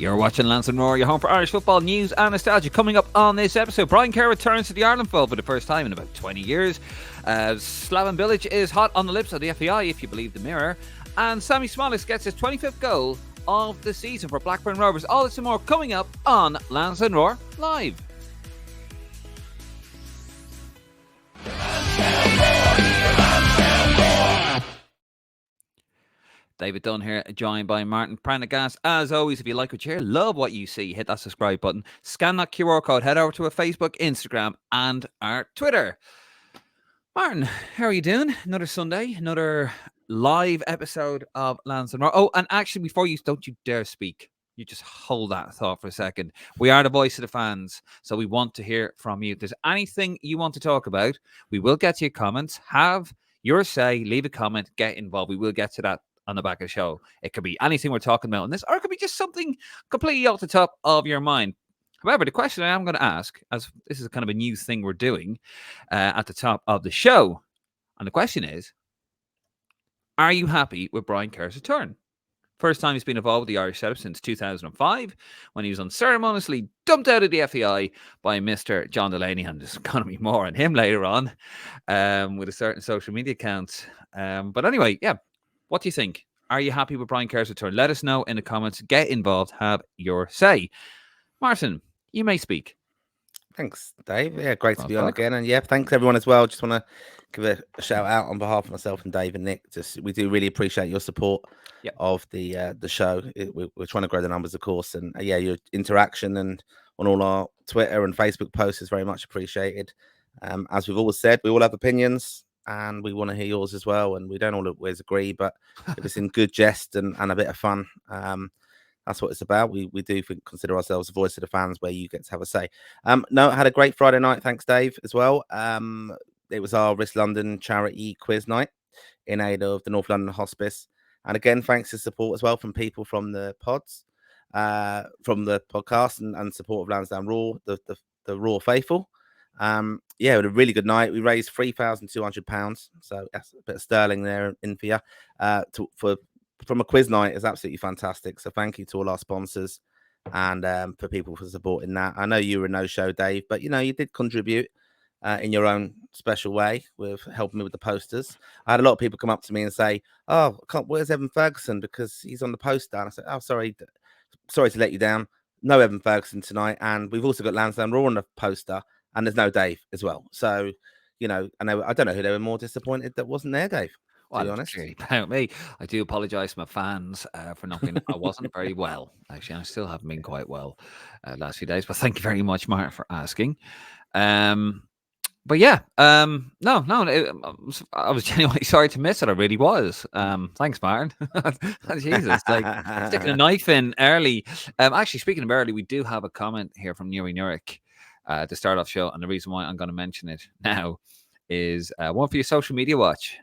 You're watching Lansdowne Roar, your home for Irish football news and nostalgia. Coming up on this episode, Brian Kerr returns to the Ireland fold for the first time in about 20 years. Slaven Bilic is hot on the lips of the FAI, if you believe the Mirror. And Sammie Szmodics gets his 25th goal of the season for Blackburn Rovers. All this and more coming up on Lansdowne Roar Live. David Dunn here, joined by Martin Prendergast. As always, if you like what you hear, love what you see, hit that subscribe button, scan that QR code, head over to our Facebook, Instagram, and our Twitter. Martin, how are you doing? Another Sunday, another live episode of Lansdowne Roar. Oh, and actually, before you, don't you dare speak. You just hold that thought for a second. We are the voice of the fans, so we want to hear from you. If there's anything you want to talk about, we will get to your comments. Have your say, leave a comment, get involved. We will get to that on the back of the show. It could be anything we're talking about in this, or it could be just something completely off the top of your mind. However, the question I am going to ask, as this is kind of a new thing we're doing at the top of the show, and the question is, are you happy with Brian Kerr's return? First time he's been involved with the Irish setup since 2005, when he was unceremoniously dumped out of the FAI by Mr. John Delaney, and there's going to be more on him later on with a certain social media account. But anyway, yeah. What do you think? Are you happy with Brian Kerr's return? Let us know in the comments. Get involved. Have your say. Martin, you may speak. Thanks, Dave. Yeah, great to be on again. And yeah, thanks everyone as well. Just want to give a shout out on behalf of myself and Dave and Nick. We do really appreciate your support of the show. We're trying to grow the numbers, of course. And yeah, your interaction and on all our Twitter and Facebook posts is very much appreciated. As we've always said, we all have opinions. And we want to hear yours as well. And we don't always agree, but if it's in good jest and a bit of fun, that's what it's about. We do consider ourselves the voice of the fans, where you get to have a say. No, I had a great Friday night. Thanks, Dave, as well. It was our Risk London charity quiz night in aid of the North London Hospice. And again, thanks to support as well from people from the pods, from the podcast and support of Lansdowne Roar, the Raw faithful. Yeah, it was a really good night. We raised £3,200, so that's a bit of sterling there in for you. From a quiz night is absolutely fantastic. So thank you to all our sponsors and for people for supporting that. I know you were a no-show, Dave, but you did contribute in your own special way with helping me with the posters. I had a lot of people come up to me and say, "Oh, where's Evan Ferguson? Because he's on the poster." And I said, "Oh, sorry to let you down. No Evan Ferguson tonight, and we've also got Lansdowne Raw on the poster." And there's no Dave as well. So, I don't know who they were more disappointed that wasn't there, Dave. To be honest. About me. I do apologise to my fans for not being, I wasn't very well. Actually, I still haven't been quite well last few days. But thank you very much, Martin, for asking. But yeah, no, I was genuinely sorry to miss it. I really was. Thanks, Martin. Jesus, like sticking a knife in early. Actually, speaking of early, we do have a comment here from Nuri Nurik. To start off show, and the reason why I'm going to mention it now is one for your social media watch.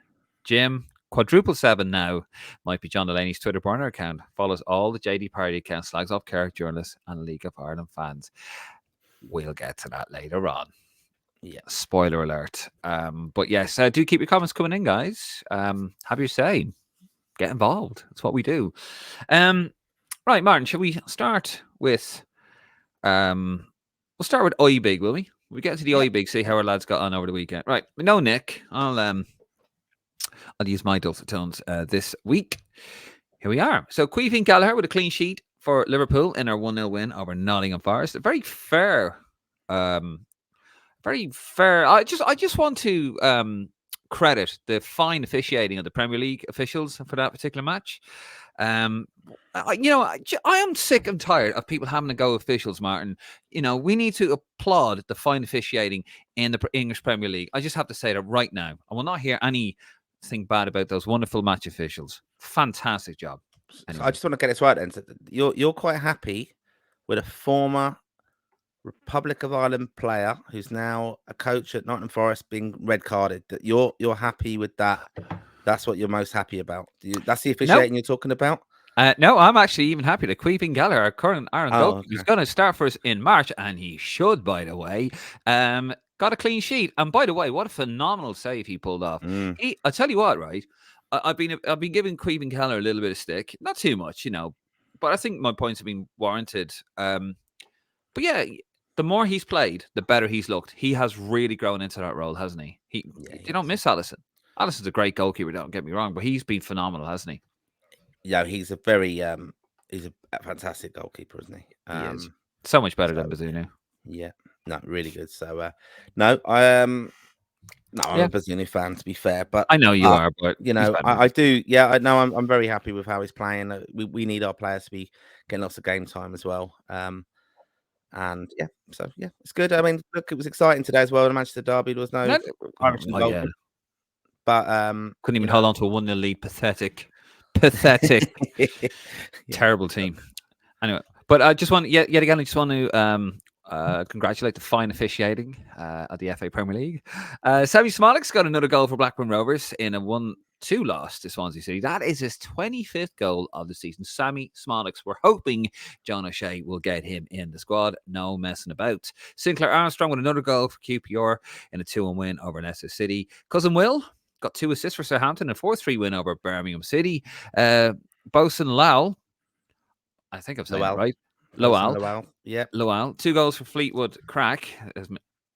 Jim, 777 now might be John Delaney's Twitter burner account. Follows all the JD Party accounts, slags off Kerr journalists and League of Ireland fans. We'll get to that later on. Yeah, spoiler alert. But yes, do keep your comments coming in, guys. Have your say. Get involved. That's what we do. Right, Martin, shall we start with we'll start with Oibig, will we? We get to the Oibig, see how our lads got on over the weekend. Right, no, Nick. I'll use my dulcet tones this week. Here we are. So Caoimhín Gallagher with a clean sheet for Liverpool in our 1-0 win over Nottingham Forest. A very fair. Very fair. I just want to credit the fine officiating of the Premier League officials for that particular match. I am sick and tired of people having to go officials, Martin. We need to applaud the fine officiating in the English Premier League. I just have to say that right now. I will not hear anything bad about those wonderful match officials. Fantastic job. Anyway. I just want to get this right then. So you're quite happy with a former Republic of Ireland player who's now a coach at Nottingham Forest being red carded. That you're happy with that. That's what you're most happy about. That's the officiating you're talking about? No, I'm actually even happy that Caoimhín Gallagher, our current Ireland goalkeeper, he's going to start for us in March, and he should, by the way. Got a clean sheet, and by the way, what a phenomenal save he pulled off. I'll tell you what, right? I've been giving Caoimhín Gallagher a little bit of stick, not too much, but I think my points have been warranted. But yeah, the more he's played, the better he's looked. He has really grown into that role, hasn't he? You don't miss Allison. Allison's a great goalkeeper, don't get me wrong, but he's been phenomenal, hasn't he? Yeah, he's a very he's a fantastic goalkeeper, isn't he? He is so much better than Bazunu. Yeah, no, really good. So no, I'm a Bazunu fan, to be fair, but I know you are, but I do. Yeah, I know. I'm very happy with how he's playing. We need our players to be getting lots of game time as well. And so it's good. I mean, look, it was exciting today as well. The Manchester derby, there was no Irish involvement, but couldn't even hold on to a 1-0 lead. Pathetic, terrible team. Anyway, but I just want yet again, I just want to congratulate the fine officiating at the FA Premier League. Sammie Szmodics got another goal for Blackburn Rovers in a 1-2 loss to Swansea City. That is his 25th goal of the season. Sammie Szmodics. We're hoping John O'Shea will get him in the squad. No messing about. Sinclair Armstrong with another goal for QPR in a 2-1 win over Leicester City. Cousin Will got 2 assists for Southampton, a 4-3 win over Birmingham City. Bosun Lowell, I think I'm saying it right. Lowell. Yeah. Lowell. 2 goals for Fleetwood Crack, as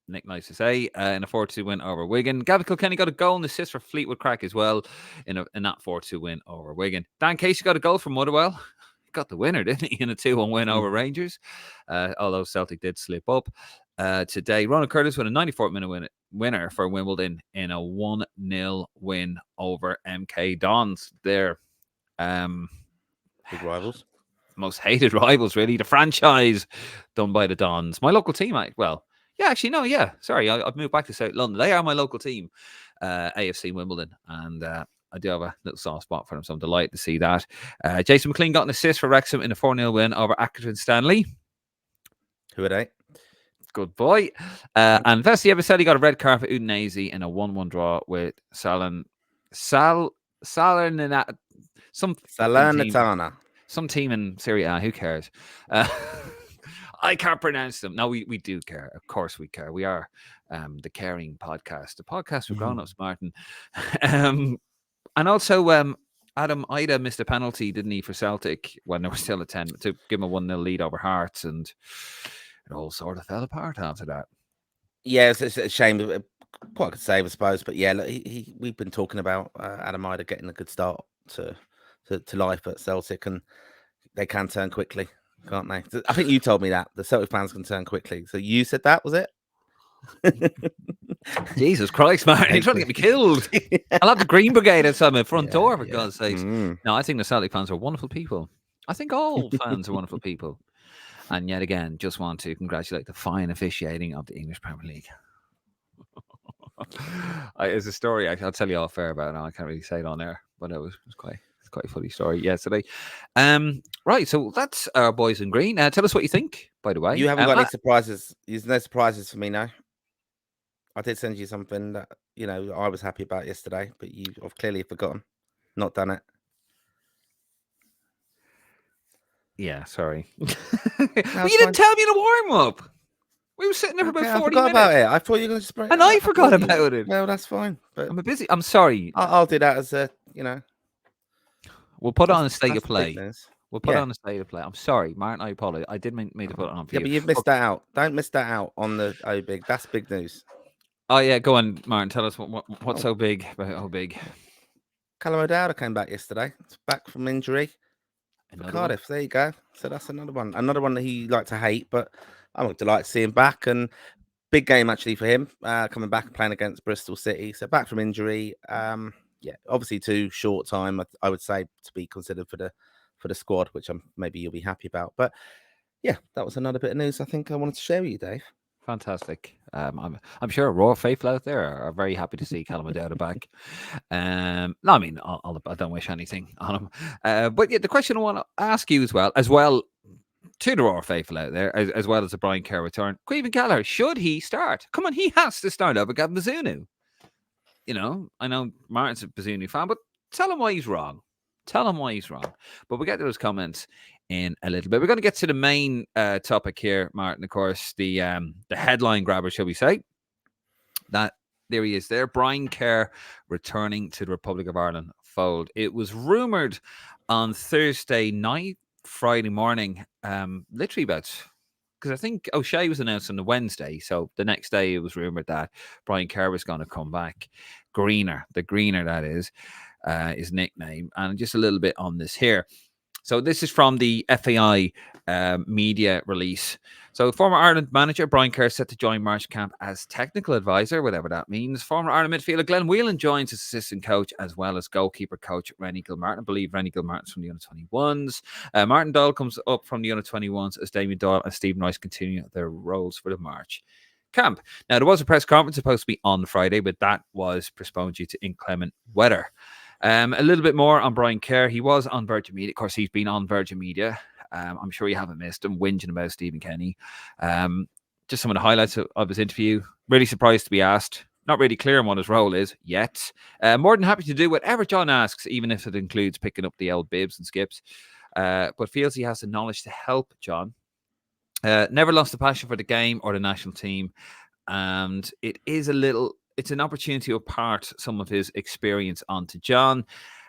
Nick likes to say, in a 4-2 win over Wigan. Gavin Kilkenny got a goal and assist for Fleetwood Crack as well in that 4-2 win over Wigan. Dan Casey got a goal from Motherwell. Got the winner, didn't he, in a 2-1 win over Rangers, although Celtic did slip up today. Ronald Curtis with a 94th-minute winner for Wimbledon in a 1-0 win over MK Dons. They're big rivals. Most hated rivals, really. The franchise done by the Dons. My local team, sorry, I've moved back to South London. They are my local team, AFC Wimbledon, and I do have a little soft spot for them, so I'm delighted to see that. Jason McLean got an assist for Wrexham in a 4-0 win over Accrington Stanley. Who are they? Good boy. And Vesti Ebiselli got a red card for Udinese in a 1-1 draw with Salernitana. Some team in Serie A. Who cares? I can't pronounce them. No, we do care. Of course we care. We are the caring podcast. The podcast for grown-ups, Martin. And also, Adam Ida missed a penalty, didn't he, for Celtic when they were still at 10 to give him a 1-0 lead over Hearts, and it all sort of fell apart after that. Yeah, it's a shame. Quite a good save, I suppose. But yeah, look, we've been talking about Adam Ida getting a good start to life at Celtic, and they can turn quickly, can't they? I think you told me that the Celtic fans can turn quickly. So you said that, was it? Jesus Christ, man! You're trying to get me killed. I'll have the Green Brigade outside my front door, for God's sakes. No, I think the Celtic fans are wonderful people. I think all fans are wonderful people. And yet again, just want to congratulate the fine officiating of the English Premier League. It's a story I'll tell you all fair about it now. I can't really say it on air, but it was quite a funny story yesterday. Right, so that's our boys in green. Tell us what you think, by the way. You haven't got any surprises. There's no surprises for me now. I did send you something that I was happy about yesterday, but you've clearly forgotten, not done it. Yeah, sorry. You didn't tell me in a warm-up. We were sitting there for about 40 minutes. I forgot about it. I thought you were going to spray it. And I forgot about it. No, that's fine. But I'm busy. I'm sorry. I'll do that as a, We'll put on a state of play. We'll put on a state of play. I'm sorry, Martin. I apologize. I did mean to put it on for you. Yeah, but you've missed that out. Don't miss that out on the Oh Big. That's big news. Oh, yeah. Go on, Martin. Tell us what's so big about Oh Big. Callum O'Dowd came back yesterday. It's back from injury. Cardiff. There you go. So that's another one. Another one that he liked to hate, but I'm delighted to see him back. And big game actually for him, coming back and playing against Bristol City. So back from injury. Obviously too short time, I would say, to be considered for the squad, which maybe you'll be happy about. But yeah, that was another bit of news I think I wanted to share with you, Dave. Fantastic. I'm sure Raw faithful out there are very happy to see Callum O'Dowd back. No, I mean, I don't wish anything on him. But yeah, the question I want to ask you as well to the Raw faithful out there, as well as the Brian Kerr return, Caoimhín Gallagher, should he start? Come on, he has to start over Gavin Bazunu. I know Martin's a Bazunu fan, but tell him why he's wrong. But we'll get to those comments in a little bit. We're going to get to the main topic here, Martin, of course, the headline grabber, shall we say. That there he is there. Brian Kerr returning to the Republic of Ireland fold. It was rumoured on Thursday night Friday morning, literally about, because I think O'Shea was announced on the Wednesday, so the next day it was rumored that Brian Kerr was going to come back. The Greener that is his nickname, and just a little bit on this here. So this is from the FAI media release. So former Ireland manager Brian Kerr set to join March camp as technical advisor, whatever that means. Former Ireland midfielder Glenn Whelan joins as assistant coach, as well as goalkeeper coach Rennie Gilmartin. I believe Rennie Gilmartin's from the under-21s. Martin Doyle comes up from the under-21s as Damien Doyle and Stephen Rice continue their roles for the March camp. Now, there was a press conference supposed to be on Friday, but that was postponed due to inclement weather. A little bit more on Brian Kerr. He was on Virgin Media. Of course, he's been on Virgin Media. I'm sure you haven't missed him whinging about Stephen Kenny. Just some of the highlights of his interview. Really surprised to be asked. Not really clear on what his role is yet. More than happy to do whatever John asks, even if it includes picking up the old bibs and skips. But feels he has the knowledge to help John. Never lost the passion for the game or the national team. And it's an opportunity to impart some of his experience onto John.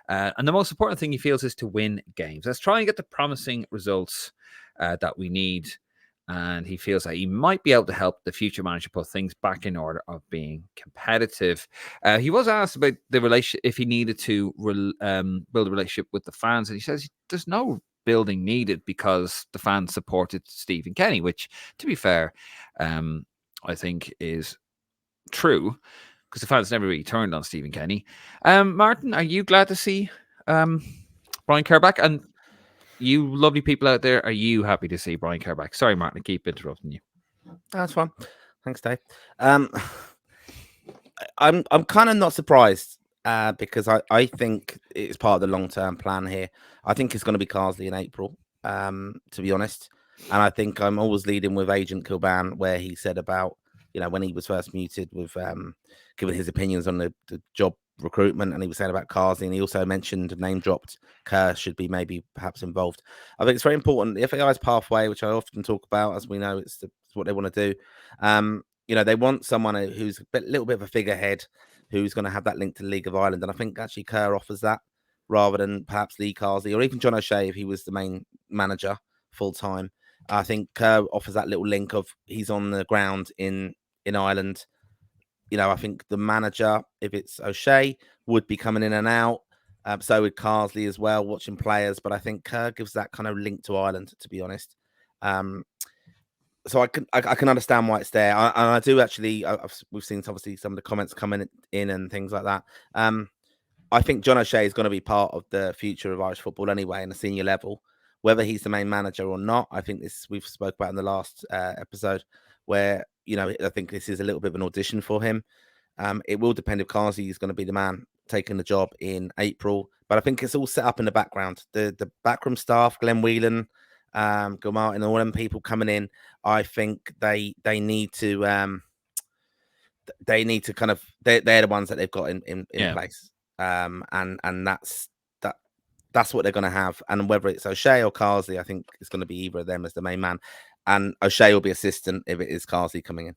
And the most important thing he feels is to win games. Let's try and get the promising results that we need. And he feels that he might be able to help the future manager put things back in order of being competitive. He was asked about the relationship, if he needed to build a relationship with the fans. And he says there's no building needed because the fans supported Stephen Kenny, which, to be fair, I think is true, because the fans never really turned on Stephen Kenny. Martin, are you glad to see Brian Kerr back? And you lovely people out there, are you happy to see Brian Kerr back? Sorry, Martin, I keep interrupting you. That's fine. Thanks, Dave. I'm kind of not surprised because I think it's part of the long-term plan here. I think it's going to be Carsley in April, to be honest. And I think I'm always leading with Agent Kilban, where he said about, when he was first muted with giving his opinions on the job recruitment, and he was saying about Carsley, and he also mentioned, name dropped, Kerr should be maybe perhaps involved. I think it's very important. The FAI's pathway, which I often talk about, as we know, it's what they want to do. They want someone who's a little bit of a figurehead, who's going to have that link to the League of Ireland. And I think actually Kerr offers that, rather than perhaps Lee Carsley or even John O'Shea if he was the main manager full time. I think Kerr offers that little link of he's on the ground in Ireland. I think the manager, if it's O'Shea, would be coming in and out. So would Carsley as well, watching players. But I think Kerr gives that kind of link to Ireland, to be honest. So I can understand why it's there. And I do actually. We've seen obviously some of the comments coming in and things like that. I think John O'Shea is going to be part of the future of Irish football anyway, in a senior level. Whether he's the main manager or not, I think this we've spoke about in the last episode, where I think this is a little bit of an audition for him. It will depend if Carsley is going to be the man taking the job in April, but I think it's all set up in the background. The backroom staff, Glenn Whelan, Gilmartin, all them people coming in. I think they need to kind of they're the ones that they've got in place, and that's what they're going to have. And whether it's O'Shea or Carsley, I think it's going to be either of them as the main man. And O'Shea will be assistant if it is Carsley coming in.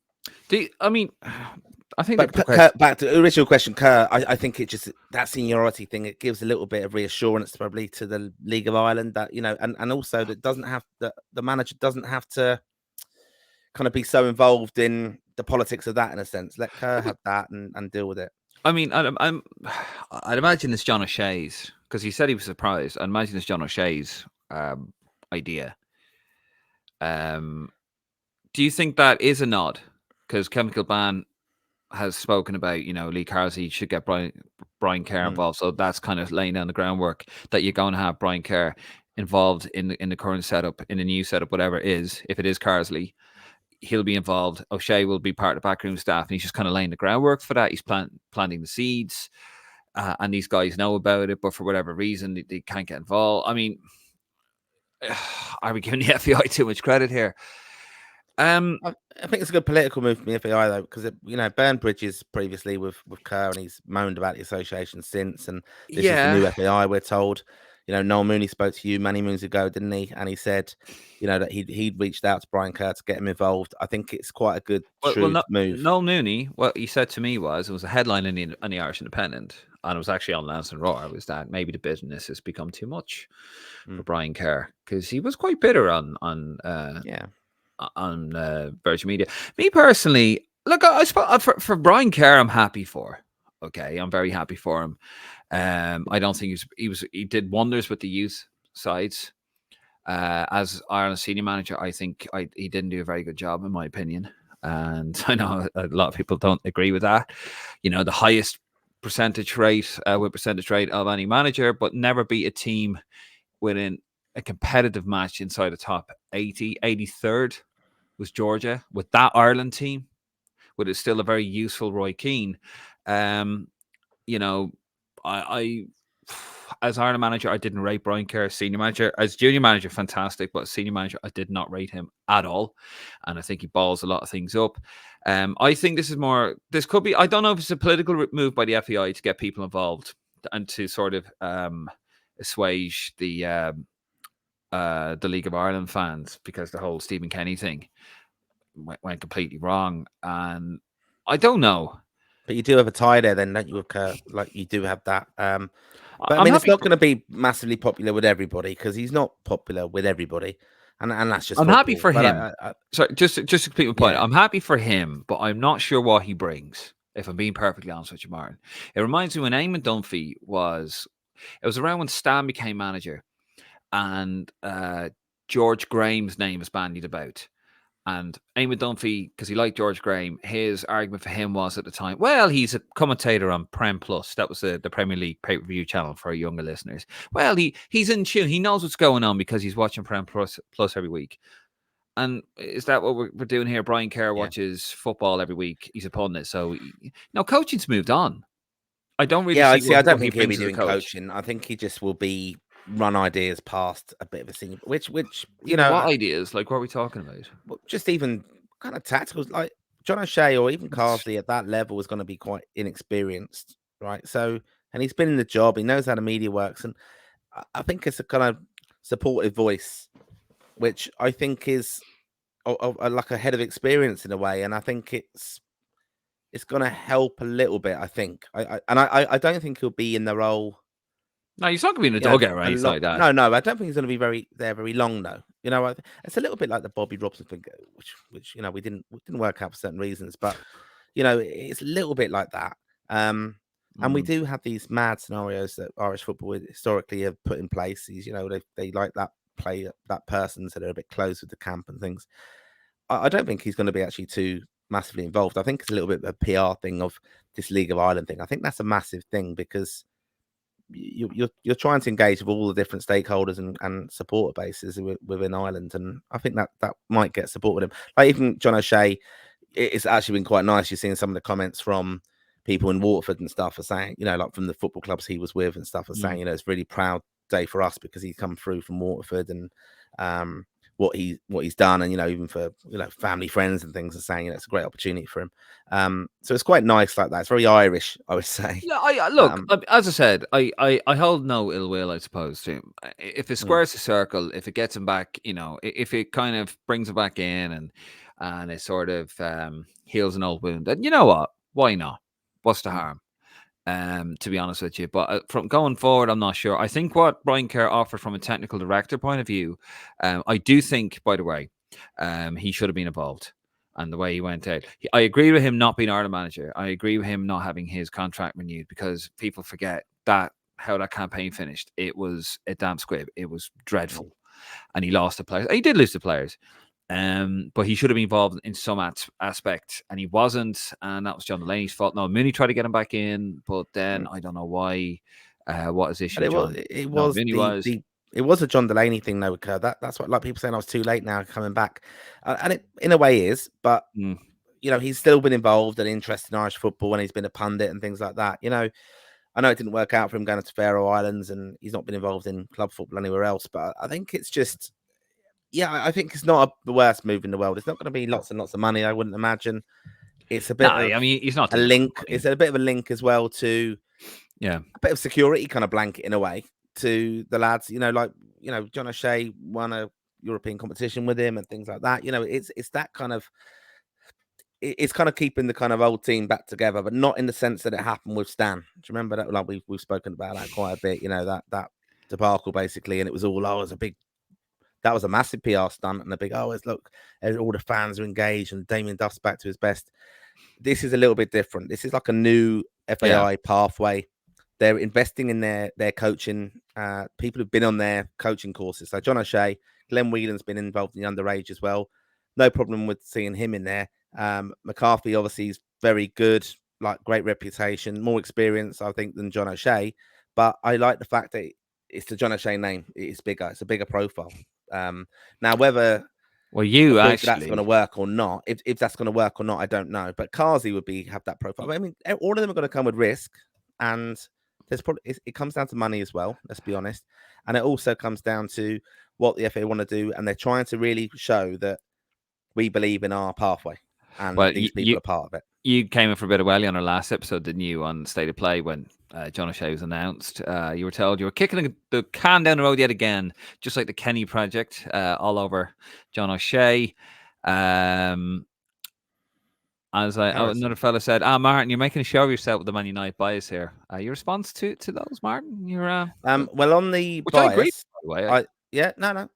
I think back to the original question, Kerr, I think it just, that seniority thing, it gives a little bit of reassurance probably to the League of Ireland that, and also that the manager doesn't have to kind of be so involved in the politics of that, in a sense. Let Kerr have that and deal with it. I mean, I'd imagine it's John O'Shea's, because he said he was surprised. I'd imagine it's John O'Shea's idea. Do you think that is a nod? Because Kevin Kilban has spoken about, Lee Carsley should get Brian Kerr involved. So that's kind of laying down the groundwork that you're going to have Brian Kerr involved in the current setup, in the new setup, whatever it is. If it is Carsley, he'll be involved. O'Shea will be part of the backroom staff, and he's just kind of laying the groundwork for that. He's planting the seeds, and these guys know about it, but for whatever reason, they can't get involved. I mean, are we giving the FAI too much credit here? I think it's a good political move from the FAI, though, because burned bridges previously with Kerr, and he's moaned about the association since, and this is the new FAI, we're told. Noel Mooney spoke to you many moons ago, didn't he? And he said, that he'd reached out to Brian Kerr to get him involved. I think it's quite a good move. Noel Mooney, what he said to me was, it was a headline in the Irish Independent. and it was actually on Lansdowne Roar, was that maybe the bitterness has become too much for Brian Kerr, because he was quite bitter on Virgin Media. Me personally, look, I suppose for Brian Kerr, I'm happy for. Okay, I'm very happy for him. I don't think he did wonders with the youth sides. As Ireland senior manager, I think he didn't do a very good job, in my opinion. And I know a lot of people don't agree with that. You know, the highest percentage rate of any manager, but never beat a team within a competitive match inside the top 80, 83rd was Georgia with that Ireland team, but it's still a very useful Roy Keane. You know, I as Ireland manager, I didn't rate Brian Kerr. Senior manager, as junior manager, fantastic, but as senior manager, I did not rate him at all, and I think he balls a lot of things up. I think this could be. I don't know if it's a political move by the FAI to get people involved and to sort of assuage the League of Ireland fans, because the whole Stephen Kenny thing went completely wrong, and I don't know. But you do have a tie there, then, don't you, Kerr? Like, you do have that. But I mean, it's not going to be massively popular with everybody, because he's not popular with everybody, and that's just. I'm football. Happy for him. Sorry, just to complete my point. Yeah. I'm happy for him, but I'm not sure what he brings. If I'm being perfectly honest with you, Martin, it reminds me when Eamon Dunphy was. It was around when Stan became manager, and George Graham's name was bandied about. And Eamon Dunphy, because he liked George Graham, his argument for him was at the time, well, he's a commentator on Prem Plus. That was the Premier League pay-per-view channel for our younger listeners. Well, he's in tune. He knows what's going on because he's watching Prem Plus every week. And is that what we're doing here? Brian Kerr watches football every week. He's a pundit. So, coaching's moved on. I don't really I don't think he'll be doing coaching. I think he just will be run ideas past a bit of a senior, which what ideas? Like, what are we talking about? Just even kind of tactical, like John O'Shea or even Carsley at that level is going to be quite inexperienced, right? So, and he's been in the job, he knows how the media works, and I think it's a kind of supportive voice, which I think is like a head of experience in a way, and I think it's going to help a little bit. I think, I don't think he'll be in the role. No, he's not going to be in the dugout or anything like that. No, I don't think he's going to be very long, though. It's a little bit like the Bobby Robson thing, which we didn't work out for certain reasons, but it's a little bit like that. And we do have these mad scenarios that Irish football historically have put in place. These, they like that person, so they're a bit close with the camp and things. I don't think he's going to be actually too massively involved. I think it's a little bit of a PR thing of this League of Ireland thing. I think that's a massive thing, because you're trying to engage with all the different stakeholders and supporter bases within Ireland, and I think that might get support with him. Like even John O'Shea, it's actually been quite nice. You're seeing some of the comments from people in Waterford and stuff are saying, like from the football clubs he was with and stuff, are saying, it's really proud day for us because he's come through from Waterford, and what he's done, and even for family, friends and things are saying it's a great opportunity for him. So it's quite nice like that. It's very Irish, I would say. Yeah, look, as I said, I hold no ill will, I suppose, to him. If it squares the circle, if it gets him back, if it kind of brings him back in and it sort of heals an old wound, then you know what? Why not? What's the harm? To be honest with you, but from going forward, I'm not sure. I think what Brian Kerr offered from a technical director point of view, I do think, by the way, he should have been involved. And the way he went out, I agree with him not being Ireland manager. I agree with him not having his contract renewed, because people forget how that campaign finished. It was a damn squib. It was dreadful, and he lost the players. He did lose the players. But he should have been involved in some aspect, and he wasn't, and that was John Delaney's fault. No, Mooney tried to get him back in, but then I don't know why. What his issue? It was a John Delaney thing, though. That's what, like, people saying I was too late now coming back, and it in a way is, but he's still been involved and interested in Irish football, and he's been a pundit and things like that. I know it didn't work out for him going to Faroe Islands, and he's not been involved in club football anywhere else. But I think it's just. Yeah, I think it's not the worst move in the world. It's not going to be lots and lots of money, I wouldn't imagine. It's a bit he's not a link. It's a bit of a link as well to a bit of security kind of blanket in a way to the lads. John O'Shea won a European competition with him and things like that. It's that kind of it's kind of keeping the kind of old team back together, but not in the sense that it happened with Stan. Do you remember that? Like we've spoken about that quite a bit. You know, that debacle basically, and it was all that was a massive PR stunt and a big look, all the fans are engaged and Damien Duff's back to his best. This is a little bit different. This is like a new FAI pathway. They're investing in their coaching. People who've been on their coaching courses. So John O'Shea, Glenn Whelan's been involved in the underage as well. No problem with seeing him in there. McCarthy obviously is very good, like great reputation, more experience, I think, than John O'Shea. But I like the fact that it's the John O'Shea name. It's bigger. It's a bigger profile. Now whether that's going to work or not, if that's going to work or not, I don't know. But Kazi would have that profile. I mean, all of them are going to come with risk, and there's probably it comes down to money as well. Let's be honest, and it also comes down to what the FA want to do, and they're trying to really show that we believe in our pathway, and these people are part of it. You came in for a bit of welly on our last episode, didn't you, on State of Play when John O'Shea was announced. You were told you were kicking the can down the road yet again, just like the Kenny Project, all over John O'Shea. Another fella said, Martin, you're making a show of yourself with the Man United bias here. Your response to those, Martin? You're well, on the which bias, I agree, by the way. No.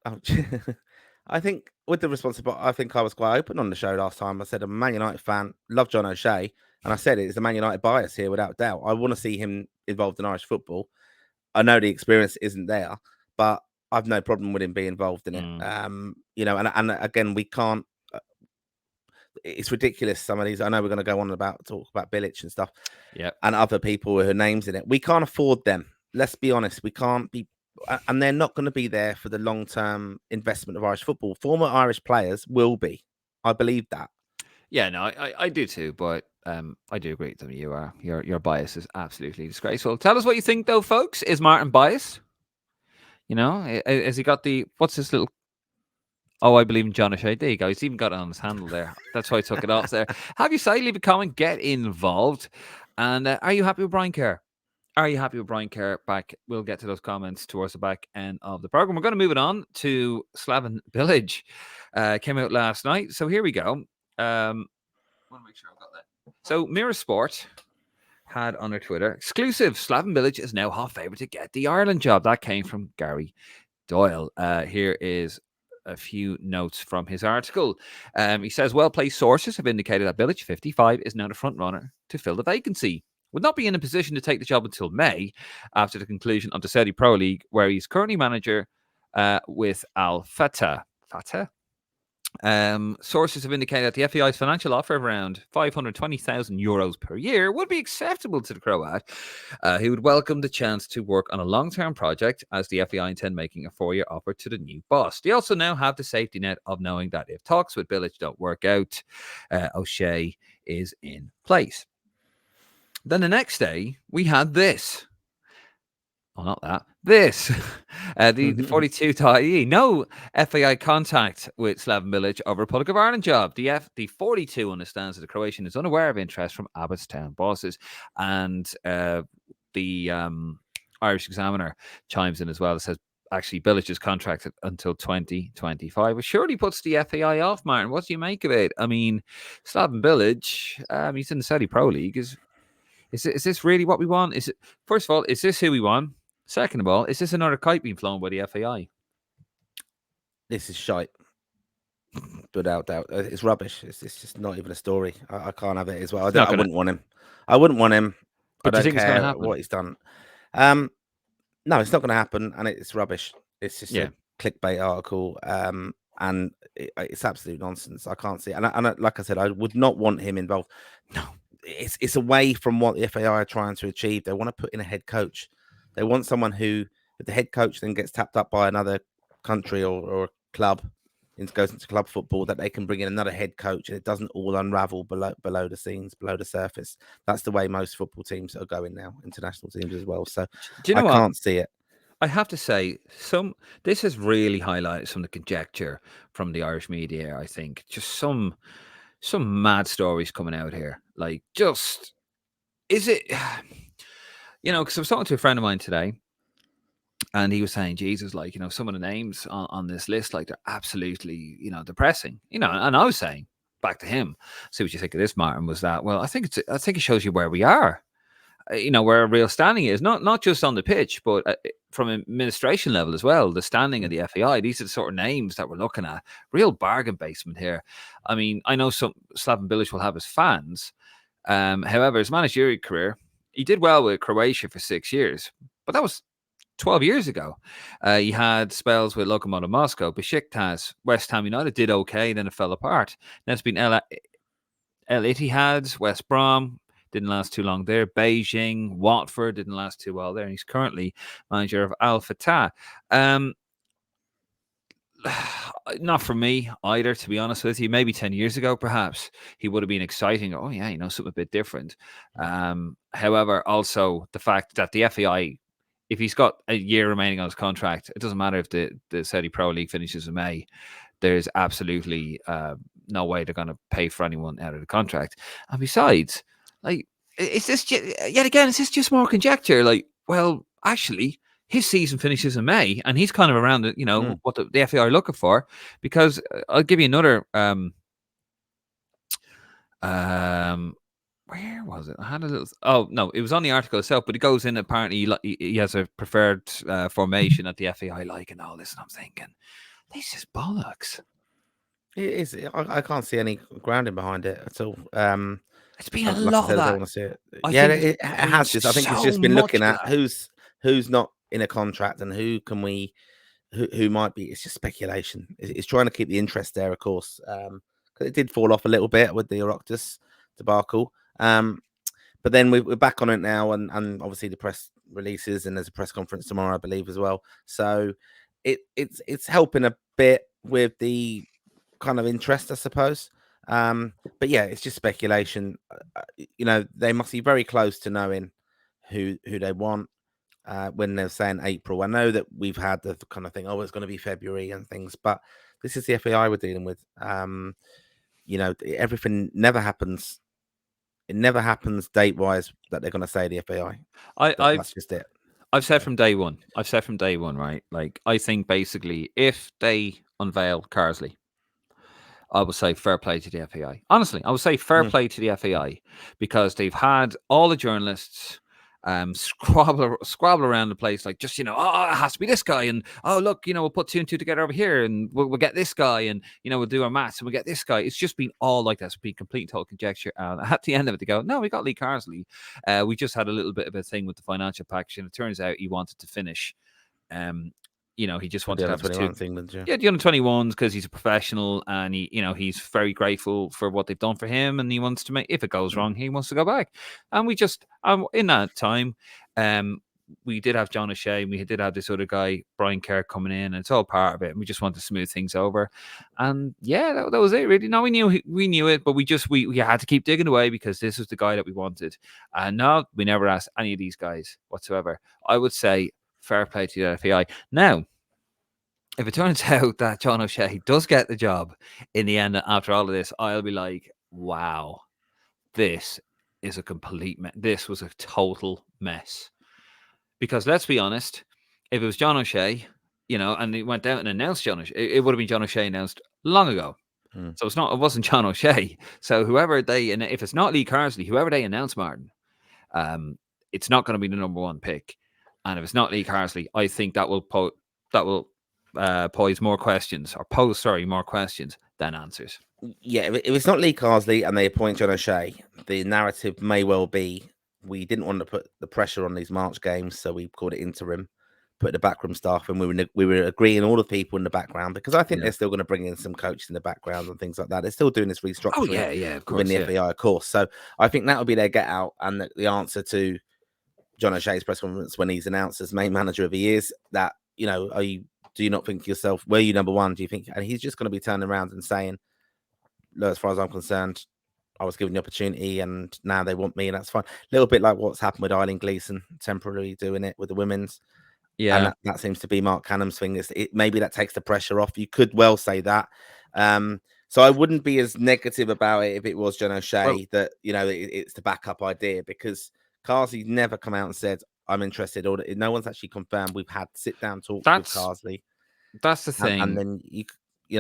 I think with the responsible, I think I was quite open on the show last time. I said I'm a Man United fan, love John O'Shea, and I said it's a Man United bias here without doubt. I want to see him involved in Irish football. I know the experience isn't there, but I've no problem with him being involved in it. You know, and again, we can't. It's ridiculous. Some of these, I know we're going to go on talk about Bilic and stuff, and other people with her names in it. We can't afford them. Let's be honest. We can't be. And they're not going to be there for the long-term investment of Irish football. Former Irish players will be. I believe that. Yeah, no, I do too, but I do agree with them. Your bias is absolutely disgraceful. Tell us what you think, though, folks. Is Martin biased? You know, has he got what's this little? Oh, I believe in John O'Shea. There you go. He's even got it on his handle there. That's why I took it off there. Have your side, leave a comment, get involved, and are you happy with Brian Kerr? Are you happy with Brian Kerr back? We'll get to those comments towards the back end of the program. We're going to move it on to Slaven Bilic. Came out last night. So here we go. I want to make sure I've got that. So Mirror Sport had on their Twitter, exclusive, Slaven Bilic is now hot favourite to get the Ireland job. That came from Gary Doyle. Here is a few notes from his article. He says, well-placed sources have indicated that Bilic, 55, is now the front runner to fill the vacancy. Would not be in a position to take the job until May, after the conclusion of the Saudi Pro League, where he's currently manager with Al Fatah. Sources have indicated that the FAI's financial offer of around €520,000 per year would be acceptable to the Croat, who would welcome the chance to work on a long-term project, as the FAI intend making a 4-year offer to the new boss. They also now have the safety net of knowing that if talks with Bilic don't work out, O'Shea is in place. Then the next day, we had this. Oh, not that. This. The 42.ie. No FAI contact with Slaven Bilic over Republic of Ireland job. The 42 understands that the Croatian is unaware of interest from Abbottstown bosses. And the Irish Examiner chimes in as well. It says, actually, Bilic is contracted until 2025. It surely puts the FAI off, Martin. What do you make of it? I mean, Slaven Bilic, he's in the Saudi Pro League. Is this really what we want? Is it, first of all, is this who we want? Second of all, is this another kite being flown by the FAI? This is shite. Without doubt. It's rubbish. It's just not even a story. I can't have it as well. I wouldn't want him. I wouldn't want him. But I do you think don't it's going to care happen? what he's done. No, it's not going to happen, and it's rubbish. It's just a clickbait article, and it's absolute nonsense. I can't see it. And like I said, I would not want him involved. No. It's away from what the FAI are trying to achieve. They want to put in a head coach. They want someone who, if the head coach then gets tapped up by another country or club and goes into club football, that they can bring in another head coach and it doesn't all unravel below the scenes, below the surface. That's the way most football teams are going now, international teams as well. So do you know I can't see it. I have to say, this has really highlighted some of the conjecture from the Irish media, I think. Just some mad stories coming out here. Like, just, is it, you know, because I was talking to a friend of mine today, and he was saying, Jesus, like, you know, some of the names on this list, like, they're absolutely, you know, depressing, you know, and I was saying, back to him. See what you think of this, Martin. Was that I think it shows you where we are. Where a real standing is, not just on the pitch, but from administration level as well. The standing of the FAI. These are the sort of names that we're looking at. Real bargain basement here. I mean, I know some Slaven Bilic will have his fans. However, his managerial career, he did well with Croatia for 6 years, but that was 12 years ago. He had spells with Lokomotiv Moscow, Besiktas, West Ham United did okay, then it fell apart. Then it's been El Ittihad, West Brom, didn't last too long there. Beijing, Watford didn't last too well there. And he's currently manager of Al Fatah. Not for me either, to be honest with you. Maybe 10 years ago, perhaps, he would have been exciting. Oh, yeah, something a bit different. However, also the fact that the FAI, if he's got a year remaining on his contract, it doesn't matter if the Saudi Pro League finishes in May. There's absolutely no way they're going to pay for anyone out of the contract. And besides, like, is this yet again? Is this just more conjecture? Like, well, actually, his season finishes in May, and he's kind of around what the FAI are looking for. Because I'll give you another. Where was it? I had a little. Oh no, it was on the article itself, but it goes in. Apparently, he has a preferred formation at the FAI, like, and all this. And I'm thinking, this is bollocks. It is. I can't see any grounding behind it at all. It's been a lot of that. I want to see it. It has just. I think it's just been looking at who's not in a contract and who might be. It's just speculation. It's trying to keep the interest there, of course. Because it did fall off a little bit with the Oireachtas debacle. But then we're back on it now, and obviously the press releases, and there's a press conference tomorrow, I believe, as well. So it's helping a bit with the kind of interest, I suppose. But yeah, it's just speculation. They must be very close to knowing who they want when they're saying April. I know that we've had the kind of thing, it's going to be February and things, but this is the FAI we're dealing with. Everything never happens. It never happens date-wise that they're going to say the FAI. That's just it. I've said from day one, right? Like, I think basically if they unveil Carsley, I would say fair play to the FAI. Honestly, I would say fair play to the FAI, because they've had all the journalists squabble around the place, like, just, it has to be this guy, and look, we'll put 2 and 2 together over here, and we'll get this guy, and we'll do our maths and we'll get this guy. It's just been all like that. It's been complete and total conjecture. And at the end of it, they go, no, we got Lee Carsley. We just had a little bit of a thing with the financial package, and it turns out he wanted to finish. He just wanted to have his the under-21s, because he's a professional, and he's very grateful for what they've done for him, and he wants to make, if it goes wrong, he wants to go back. And we just in that time, we did have John O'Shea, and we did have this other guy, Brian Kerr, coming in, and it's all part of it. And we just want to smooth things over. And yeah, that was it, really. No, we knew it, but we had to keep digging away, because this was the guy that we wanted. And no, we never asked any of these guys whatsoever. I would say fair play to the FAI. Now, if it turns out that John O'Shea does get the job in the end after all of this, I'll be like, wow, this is a complete mess. This was a total mess. Because let's be honest, if it was John O'Shea, and he went out and announced John O'Shea, it would have been John O'Shea announced long ago. So it wasn't John O'Shea. So if it's not Lee Carsley, whoever they announce, Martin, it's not going to be the number 1 pick. And if it's not Lee Carsley, I think that will pose more questions than answers. Yeah, if it's not Lee Carsley and they appoint John O'Shea, the narrative may well be, we didn't want to put the pressure on these March games, so we called it interim, put the backroom staff, and we were agreeing all the people in the background, because I think they're still going to bring in some coaches in the background and things like that. They're still doing this restructuring of course, within the FAI, of course. So I think that will be their get out, and the answer to John O'Shea's press conference when he's announced as main manager of the years, that, do you not think to yourself, were you number 1? Do you think? And he's just going to be turning around and saying, look, as far as I'm concerned, I was given the opportunity, and now they want me, and that's fine. A little bit like what's happened with Eileen Gleeson, temporarily doing it with the women's. Yeah. And that seems to be Mark Canham's thing. Maybe that takes the pressure off. You could well say that. So I wouldn't be as negative about it if it was John O'Shea, that, it's the backup idea, because Carsley never come out and said, I'm interested, or no one's actually confirmed. We've had sit-down talks with Carsley. That's the thing. And then,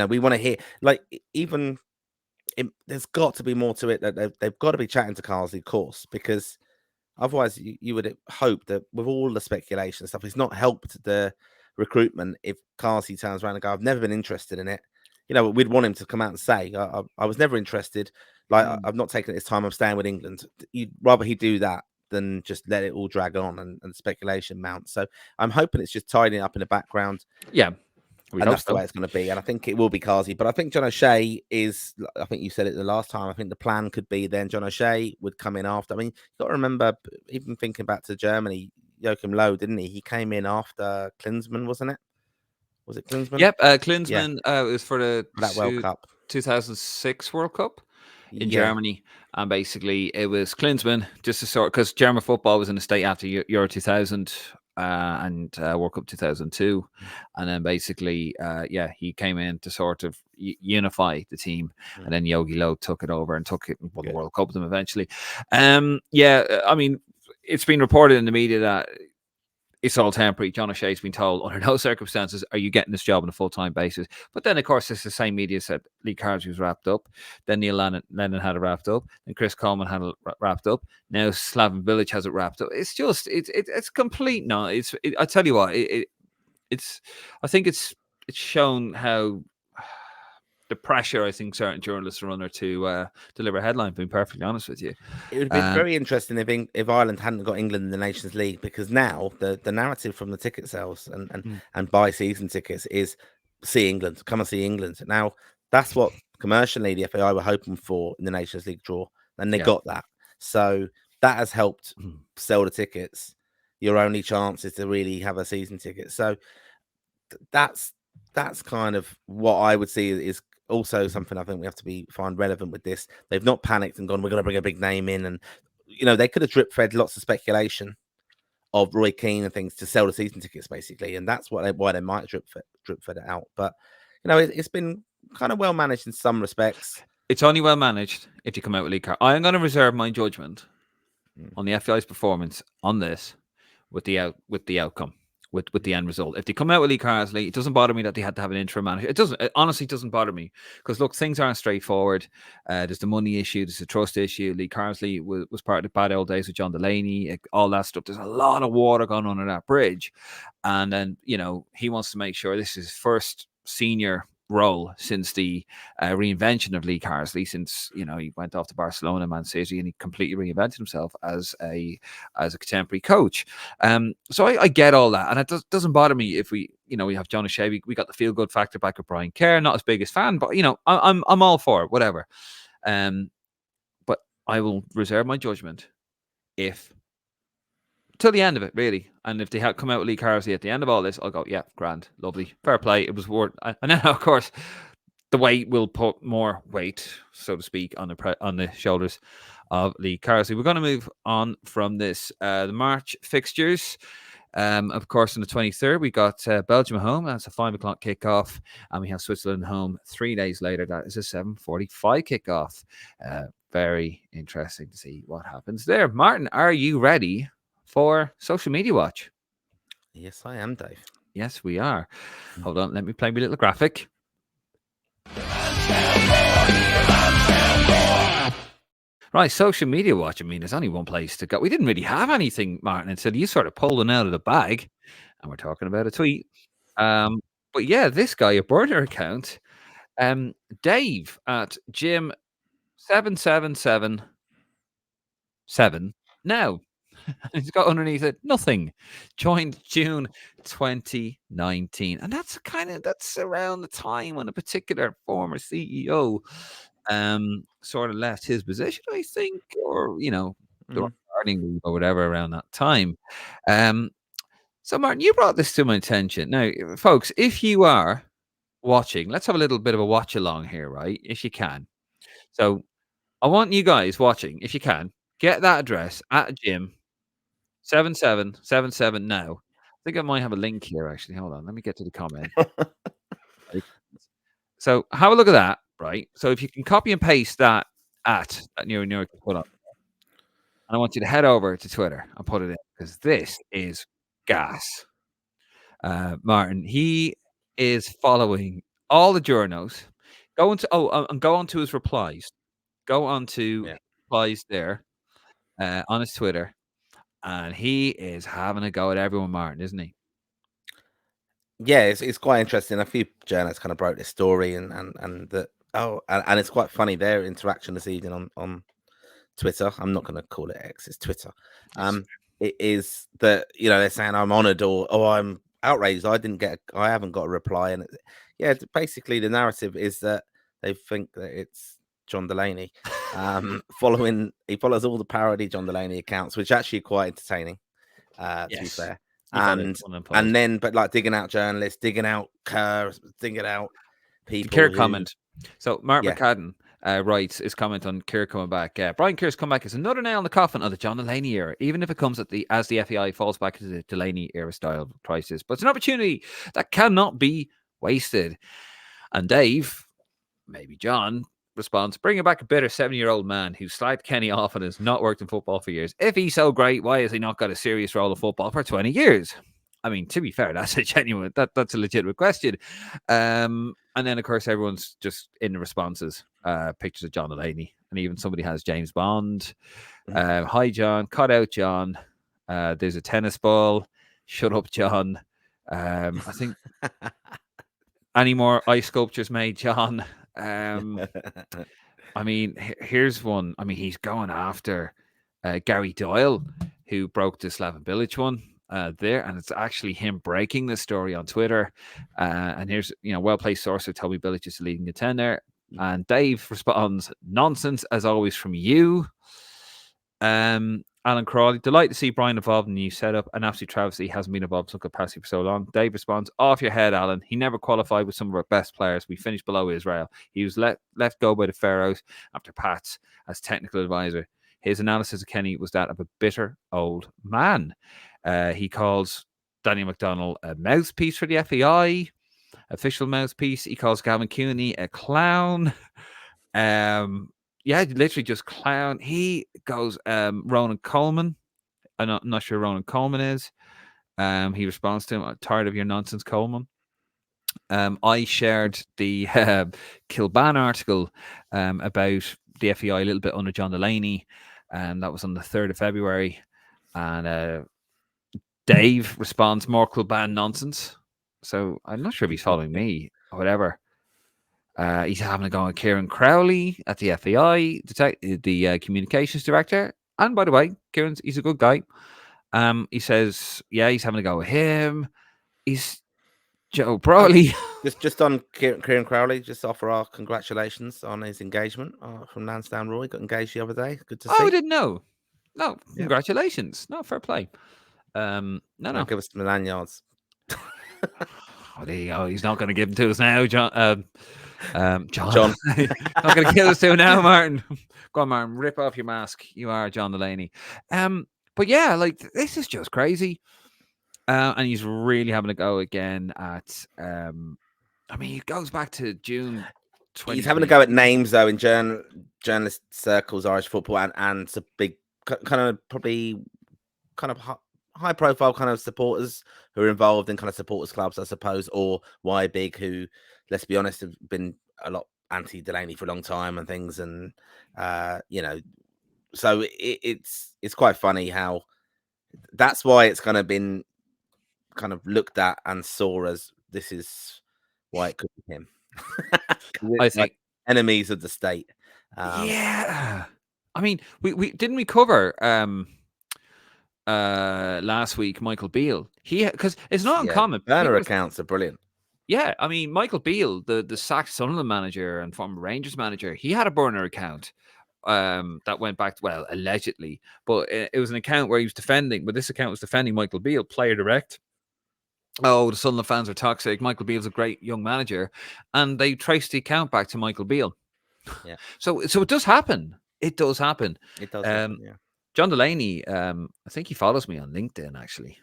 we want to hear, like, even there's got to be more to it. That they've got to be chatting to Carsley, of course, because otherwise you would hope that with all the speculation and stuff, it's not helped the recruitment if Carsley turns around and go, I've never been interested in it. We'd want him to come out and say, I was never interested. Like, I've not taken it this time. I'm staying with England. You'd rather he do that than just let it all drag on and speculation mount. So I'm hoping it's just tidying up in the background. Yeah. And that's the way it's going to be. And I think it will be Carsley. But I think John O'Shea is, I think you said it the last time, I think the plan could be then John O'Shea would come in after. I mean, you've got to remember, even thinking back to Germany, Joachim Low, didn't he? He came in after Klinsmann, wasn't it? Was it Klinsmann? Yep, Klinsmann was for that World Cup. 2006 World Cup in Germany. And basically, it was Klinsmann, just to sort, because German football was in a state after Euro 2000 and World Cup 2002. And then basically, he came in to sort of unify the team. And then Yogi Low took it over and took it and won the World Cup with them eventually. I mean, it's been reported in the media that it's all temporary. John O'Shea's been told, under no circumstances are you getting this job on a full-time basis. But then, of course, it's the same media said Lee Carsley was wrapped up. Then Neil Lennon had it wrapped up. Then Chris Coleman had it wrapped up. Now Slaven Bilic has it wrapped up. It's just, it's complete. No, I tell you what, I think it's shown how the pressure I think certain journalists are under to deliver a headline, being perfectly honest with you. It would have been very interesting if Ireland hadn't got England in the Nations League, because now the narrative from the ticket sales and buy season tickets is see England, come and see England. Now, that's what commercially the FAI were hoping for in the Nations League draw, and they got that. So that has helped sell the tickets. Your only chance is to really have a season ticket. So that's kind of what I would see is also something I think we have to find relevant with this. They've not panicked and gone, we're going to bring a big name in. And, they could have drip fed lots of speculation of Roy Keane and things to sell the season tickets, basically. And that's why they might drip fed it out. But, it's been kind of well managed in some respects. It's only well managed if you come out with Lee Carr. I am going to reserve my judgment on the FAI's performance on this with the outcome. With the end result. If they come out with Lee Carsley, it doesn't bother me that they had to have an interim manager. It honestly doesn't bother me, because look, things aren't straightforward. There's the money issue, there's the trust issue. Lee Carsley was part of the bad old days with John Delaney, all that stuff. There's a lot of water going under that bridge. And then, he wants to make sure this is his first senior role since the reinvention of Lee Carsley, since he went off to Barcelona, Man City, and he completely reinvented himself as a contemporary coach. So I get all that, and it doesn't bother me if we have John O'Shea. We got the feel good factor back with Brian Kerr. Not as big as fan, but I'm all for it, whatever. But I will reserve my judgment till the end of it, really. And if they had come out with Lee Carsley at the end of all this, I'll go, yeah, grand, lovely, fair play. It was worth. And then, of course, the weight will put more weight, so to speak, on the shoulders of Lee Carsley. We're going to move on from this. The March fixtures. Of course, on the 23rd, we got Belgium at home. That's a 5 o'clock kickoff. And we have Switzerland home 3 days later. That is a 7:45 kickoff. Very interesting to see what happens there. Martin, are you ready for Social Media Watch? Yes, I am, Dave. Yes, we are. Hold on, let me play my little graphic. Right, Social Media Watch. I mean, there's only one place to go. We didn't really have anything, Martin, until you sort of pulled one out of the bag, and we're talking about a tweet. But yeah, this guy, a burner account, Dave at Jim 7777 now. He's got underneath it nothing. Joined June 2019, and that's around the time when a particular former CEO sort of left his position, I think, or the gardening leave or whatever around that time. So Martin, you brought this to my attention. Now, folks, if you are watching, let's have a little bit of a watch along here, right? If you can. So I want you guys watching, if you can, get that address at Jim 7777 now. I think I might have a link here, actually. Hold on. Let me get to the comment. So have a look at that, right? So if you can copy and paste that Nero can put up. And I want you to head over to Twitter and put it in, because this is gas. Martin, he is following all the journos, Go on to his replies. Go on to replies there on his Twitter, and he is having a go at everyone, Martin, isn't he? Yeah, it's quite interesting. A few journalists kind of broke this story, and it's quite funny their interaction this evening on Twitter. I'm not going to call it X; it's Twitter. Yes. It is that they're saying I'm honoured or I'm outraged. I haven't got a reply, and basically the narrative is that they think that it's John Delaney. He follows all the parody John Delaney accounts, which are actually quite entertaining. To be fair. And then, but like digging out journalists, digging out Kerr, digging out people. Kerr comment. So Mark McCadden writes his comment on Kerr coming back. Brian Kerr's comeback is another nail in the coffin of the John Delaney era, even if it comes as the FAI falls back into the Delaney era style crisis. But it's an opportunity that cannot be wasted. And Dave, maybe John, response, bringing back a bitter 70-year-old man who slagged Kenny off and has not worked in football for years. If he's so great, why has he not got a serious role in football for 20 years? I mean, to be fair, that's a legitimate question. And then, of course, everyone's just in the responses, pictures of John Delaney. And even somebody has James Bond. Hi, John. Cut out, John. There's a tennis ball. Shut up, John. I think any more ice sculptures made, John? I mean, here's one. I mean, he's going after Gary Doyle, who broke the Slaven Bilic one there, and it's actually him breaking the story on Twitter. And here's, well-placed source who told me Bilic is the leading contender. And Dave responds, nonsense as always from you. Alan Crawley, delighted to see Brian involved in the new setup. An absolute travesty. He hasn't been involved in some capacity for so long. Dave responds, off your head, Alan. He never qualified with some of our best players. We finished below Israel. He was let go by the Pharaohs after Pats as technical advisor. His analysis of Kenny was that of a bitter old man. He calls Daniel McDonnell a mouthpiece for the FAI, official mouthpiece. He calls Gavin Cooney a clown. Literally just clown. He goes, Ronan Coleman. I'm not sure who Ronan Coleman is. He responds to him, I'm tired of your nonsense, Coleman. I shared the Kilban article about the FEI a little bit under John Delaney, and that was on the 3rd of February. And Dave responds, more Kilban nonsense. So I'm not sure if he's following me or whatever. He's having a go at Kieran Crowley at the FAI, the communications director. And by the way, he's a good guy. He says, he's having a go at him. He's Joe Brolly. Just on Kieran Crowley, just offer our congratulations on his engagement from Lansdowne. Roy got engaged the other day. Good to see. Oh, I didn't know. No, congratulations. No, fair play. No. Give us some lanyards. There you go. He's not going to give them to us now, John. John. Not going to kill us too now, Martin. Go on, Martin. Rip off your mask. You are John Delaney. But yeah, like this is just crazy. And he's really having a go again at. I mean, he goes back to June. He's having a go at names though in journalist circles, Irish football, and some big probably high profile kind of supporters who are involved in kind of supporters clubs, I suppose, or why big, who, let's be honest, have been a lot anti Delaney for a long time and things, and so it's quite funny how that's why it's kind of been kind of looked at and saw as this is why it could be him. I think enemies of the state. I mean, we didn't we cover last week Michael Beale. Because it's not uncommon. Burner accounts are brilliant. Yeah, I mean, Michael Beale, the sacked Sunderland manager and former Rangers manager, he had a burner account that went back to, well, allegedly, but it was an account where he was defending, but this account was defending Michael Beale, player direct. Oh, the Sunderland fans are toxic. Michael Beale's a great young manager, and they traced the account back to Michael Beale. Yeah. So it does happen. It does happen. It does happen, yeah. John Delaney, I think he follows me on LinkedIn, actually.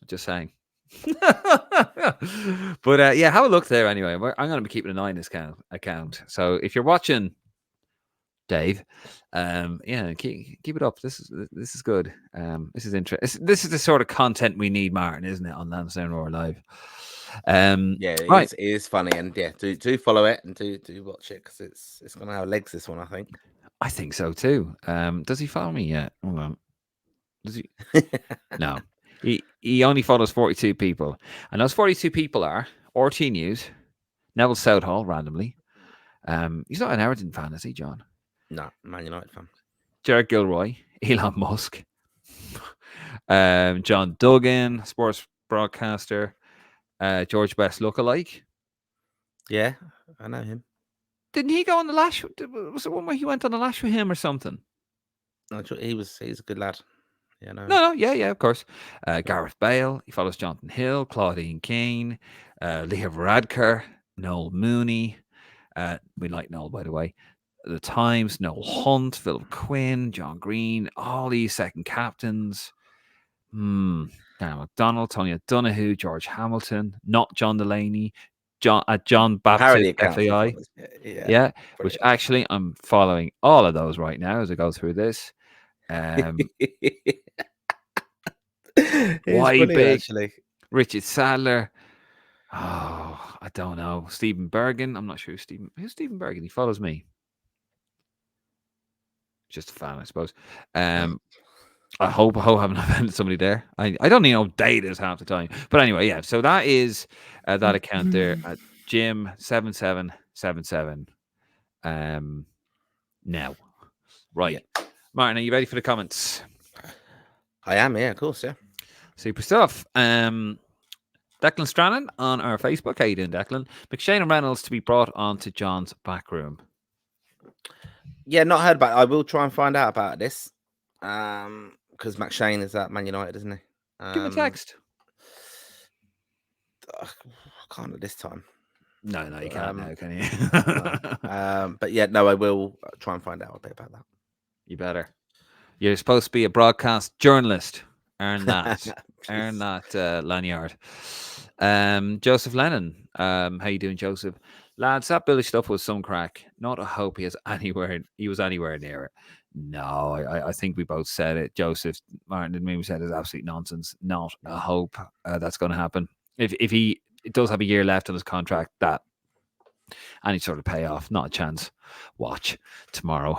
Just saying. But have a look there anyway. I'm going to be keeping an eye on this account. So if you're watching, Dave, keep it up. This is good. This is interesting. This is the sort of content we need, Martin, isn't it, on Lansdowne Roar Live? It is funny, and do follow it and do watch it, because it's gonna have legs, this one, I think. I think so too. Does he follow me yet? Hold on. Does he? No. He only follows 42 people, and those 42 people are RT News, Neville Southall randomly. He's not an Everton fan, is he, John? No, Man United fan. Jared Gilroy, Elon Musk, John Duggan, sports broadcaster, George Best lookalike. Yeah, I know him. Didn't he go on the lash? Was it one where he went on the lash with him or something? No, he's a good lad. Yeah, no, of course. Gareth Bale, he follows Jonathan Hill, Claudine Kane, Leah Varadkar, Noel Mooney. We like Noel, by the way. The Times, Noel Hunt, Philip Quinn, John Green, all these second captains. Dan McDonald, Tony O'Donoghue, George Hamilton, not John Delaney, John Baptist FAI. Yeah, which actually I'm following all of those right now as I go through this. Why big? Actually. Richard Sadler. Oh, I don't know. Stephen Bergen. I'm not sure who's Stephen Bergen. He follows me. Just a fan, I suppose. I hope I haven't offended somebody there. I don't even know date is half the time. But anyway, yeah. So that is that account there at Jim7777. Now. Right. Yeah. Martin, are you ready for the comments? I am, yeah, of course, yeah. Super stuff. Declan Strannon on our Facebook. How you doing, Declan? McShane and Reynolds to be brought on to John's back room. Yeah, not heard about it. I will try and find out about this. Because McShane is at Man United, isn't he? Give him a text. I can't at this time. No, you can't now, can you? No. But yeah, no, I will try and find out a bit about that. You better. You're supposed to be a broadcast journalist. Earn that. Earn that lanyard. Joseph Lennon. How you doing, Joseph? Lads, that Bilic stuff was some crack. Not a hope he was anywhere near it. No, I think we both said it. Joseph, Martin and me, we said it's absolute nonsense. Not a hope that's going to happen. If he does have a year left on his contract, that any sort of payoff, not a chance. Watch tomorrow.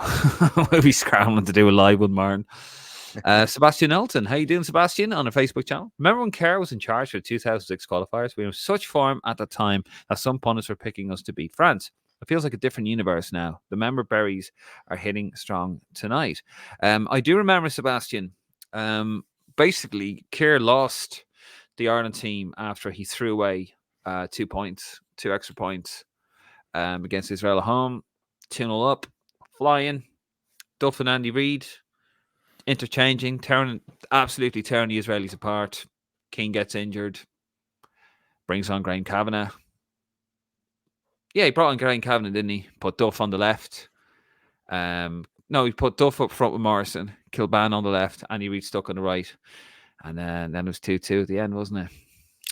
We'll be scrambling to do a live with Martin. Sebastian Elton, how you doing, Sebastian, on our Facebook channel? Remember when Kerr was in charge for the 2006 qualifiers? We were in such form at the time that some pundits were picking us to beat France. It feels like a different universe now. The member berries are hitting strong tonight. I do remember, Sebastian, basically Kerr lost the Ireland team after he threw away 2 extra points against Israel at home. 2-0 up, flying. Duff and Andy Reid interchanging, absolutely tearing the Israelis apart. King gets injured, brings on Graham Kavanagh. Yeah, he brought on Graham Kavanagh, didn't he? Put Duff on the left. No, he put Duff up front with Morrison, Kilban on the left, Andy Reid stuck on the right. And then it was 2-2 at the end, wasn't it?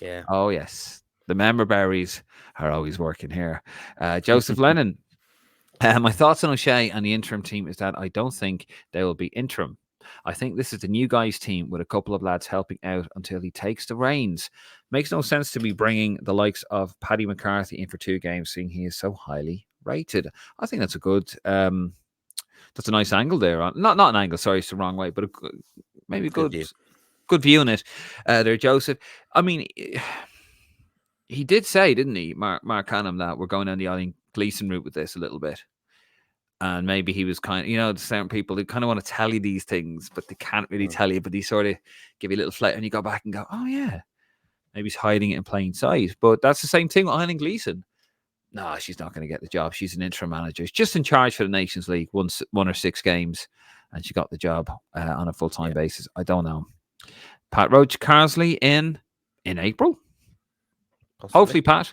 Yeah. Oh, yes. The member berries are always working here. Joseph Lennon. My thoughts on O'Shea and the interim team is that I don't think they will be interim. I think this is the new guys team with a couple of lads helping out until he takes the reins. Makes no sense to be bringing the likes of Paddy McCarthy in for 2 games, seeing he is so highly rated. I think that's a good, that's a nice angle there. Not an angle, sorry, it's the wrong way, but maybe good view in it there, Joseph. I mean, he did say, didn't he, Mark Hannam, that we're going down the Eileen Gleeson route with this a little bit. And maybe he was kind of, certain people who kind of want to tell you these things, but they can't really tell you, but they sort of give you a little flight and you go back and go, oh, yeah. Maybe he's hiding it in plain sight. But that's the same thing with Eileen Gleeson. No, she's not going to get the job. She's an interim manager. She's just in charge for the Nations League, one or 6 games, and she got the job on a full-time basis. I don't know. Pat Roach Carsley in April? Possibly. Hopefully, Pat.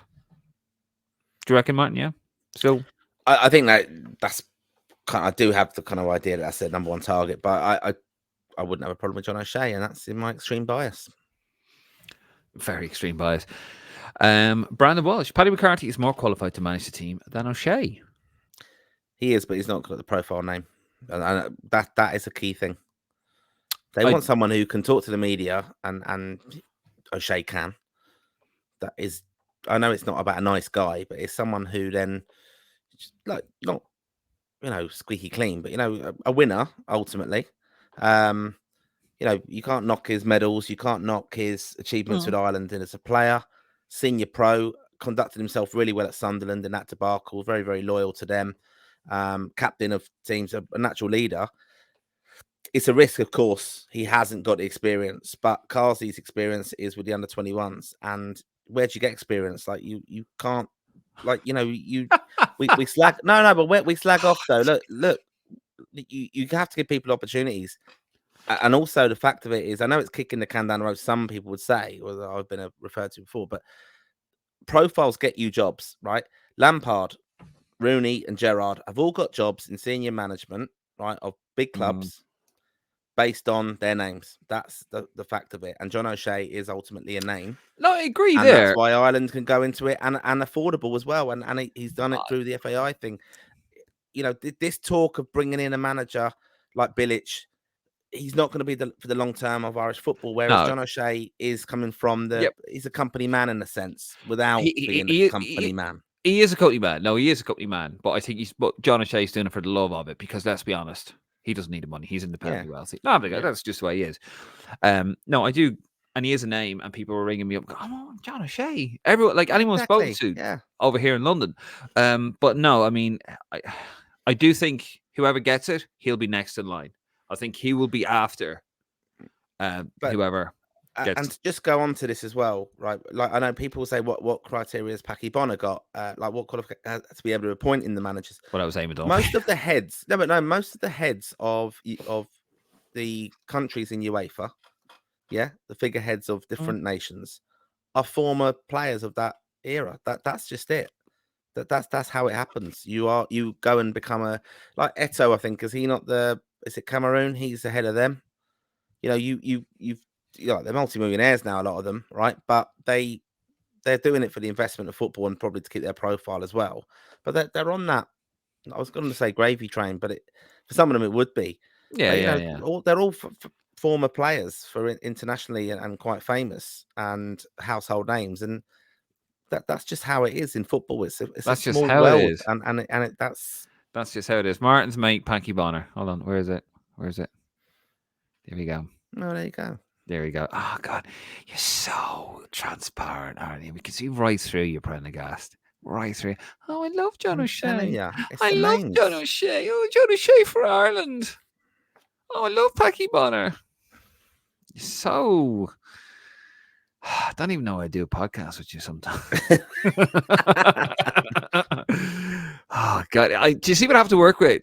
Do you reckon, Martin? Yeah? Still? I think that's I do have the kind of idea that that's their number 1 target, but I wouldn't have a problem with John O'Shea, and that's in my extreme bias. Very extreme bias. Brandon Walsh. Paddy McCarthy is more qualified to manage the team than O'Shea. He is, but he's not got the profile name. And that is a key thing. They want someone who can talk to the media, and O'Shea can. That is I know it's not about a nice guy, but it's someone who then, like, not, squeaky clean, but, a winner ultimately. You can't knock his medals. You can't knock his achievements with Ireland and as a player, senior pro, conducted himself really well at Sunderland in that debacle, very, very loyal to them. Captain of teams, a natural leader. It's a risk, of course. He hasn't got the experience, but Carsley's experience is with the under-21s. And where'd you get experience? Like you can't, like, we slag. No, but we slag off though. Look, you have to give people opportunities. And also the fact of it is, I know it's kicking the can down the road. Some people would say, or I've been referred to before, but profiles get you jobs, right? Lampard, Rooney, and Gerrard have all got jobs in senior management, right, of big clubs. Based on their names. That's the fact of it. And John O'Shea is ultimately a name. No, I agree and there. That's why Ireland can go into it and affordable as well. And he's done it through the FAI thing. This talk of bringing in a manager like Bilic, he's not going to be for the long term of Irish football. Whereas John O'Shea is coming from he's a company man in a sense, without being a company man. He is a company man. No, he is a company man. But I think John O'Shea's doing it for the love of it, because let's be honest, he doesn't need the money. He's independently wealthy. No, but that's just the way he is. No, I do. And he is a name, and people were ringing me up. Come on, John O'Shea. Everyone, like anyone spoken to over here in London. But no, I mean, I do think whoever gets it, he'll be next in line. I think he will be after whoever gets. And to just go on to this as well, right? Like, I know people say, what criteria has Paki Bonner got? Like, what qualification to be able to appoint in the managers? What I was aiming at. Most of the heads, most of the heads of the countries in UEFA, the figureheads of different nations, are former players of that era. That's just it. That's how it happens. You go and become like Eto'o, I think. Is he not is it Cameroon? He's the head of them. They're multimillionaires now, a lot of them, right? But they're doing it for the investment of football and probably to keep their profile as well. But they're on that. I was going to say gravy train, but for some of them it would be. Yeah. They're all former players for internationally and quite famous and household names, and that's just how it is in football. It's a small world, and that's just how it is. Martin's mate, Paki Bonner. Hold on, where is it? There we go. No, there you go. There we go. Oh God, you're so transparent, aren't you? We can see right through you, Prendergast. Right through. Oh, I love John O'Shea. I love John O'Shea. Oh, John O'Shea for Ireland. Oh, I love Paki Bonner. You're so. I don't even know I do a podcast with you sometimes. Oh God, do you see what I have to work with,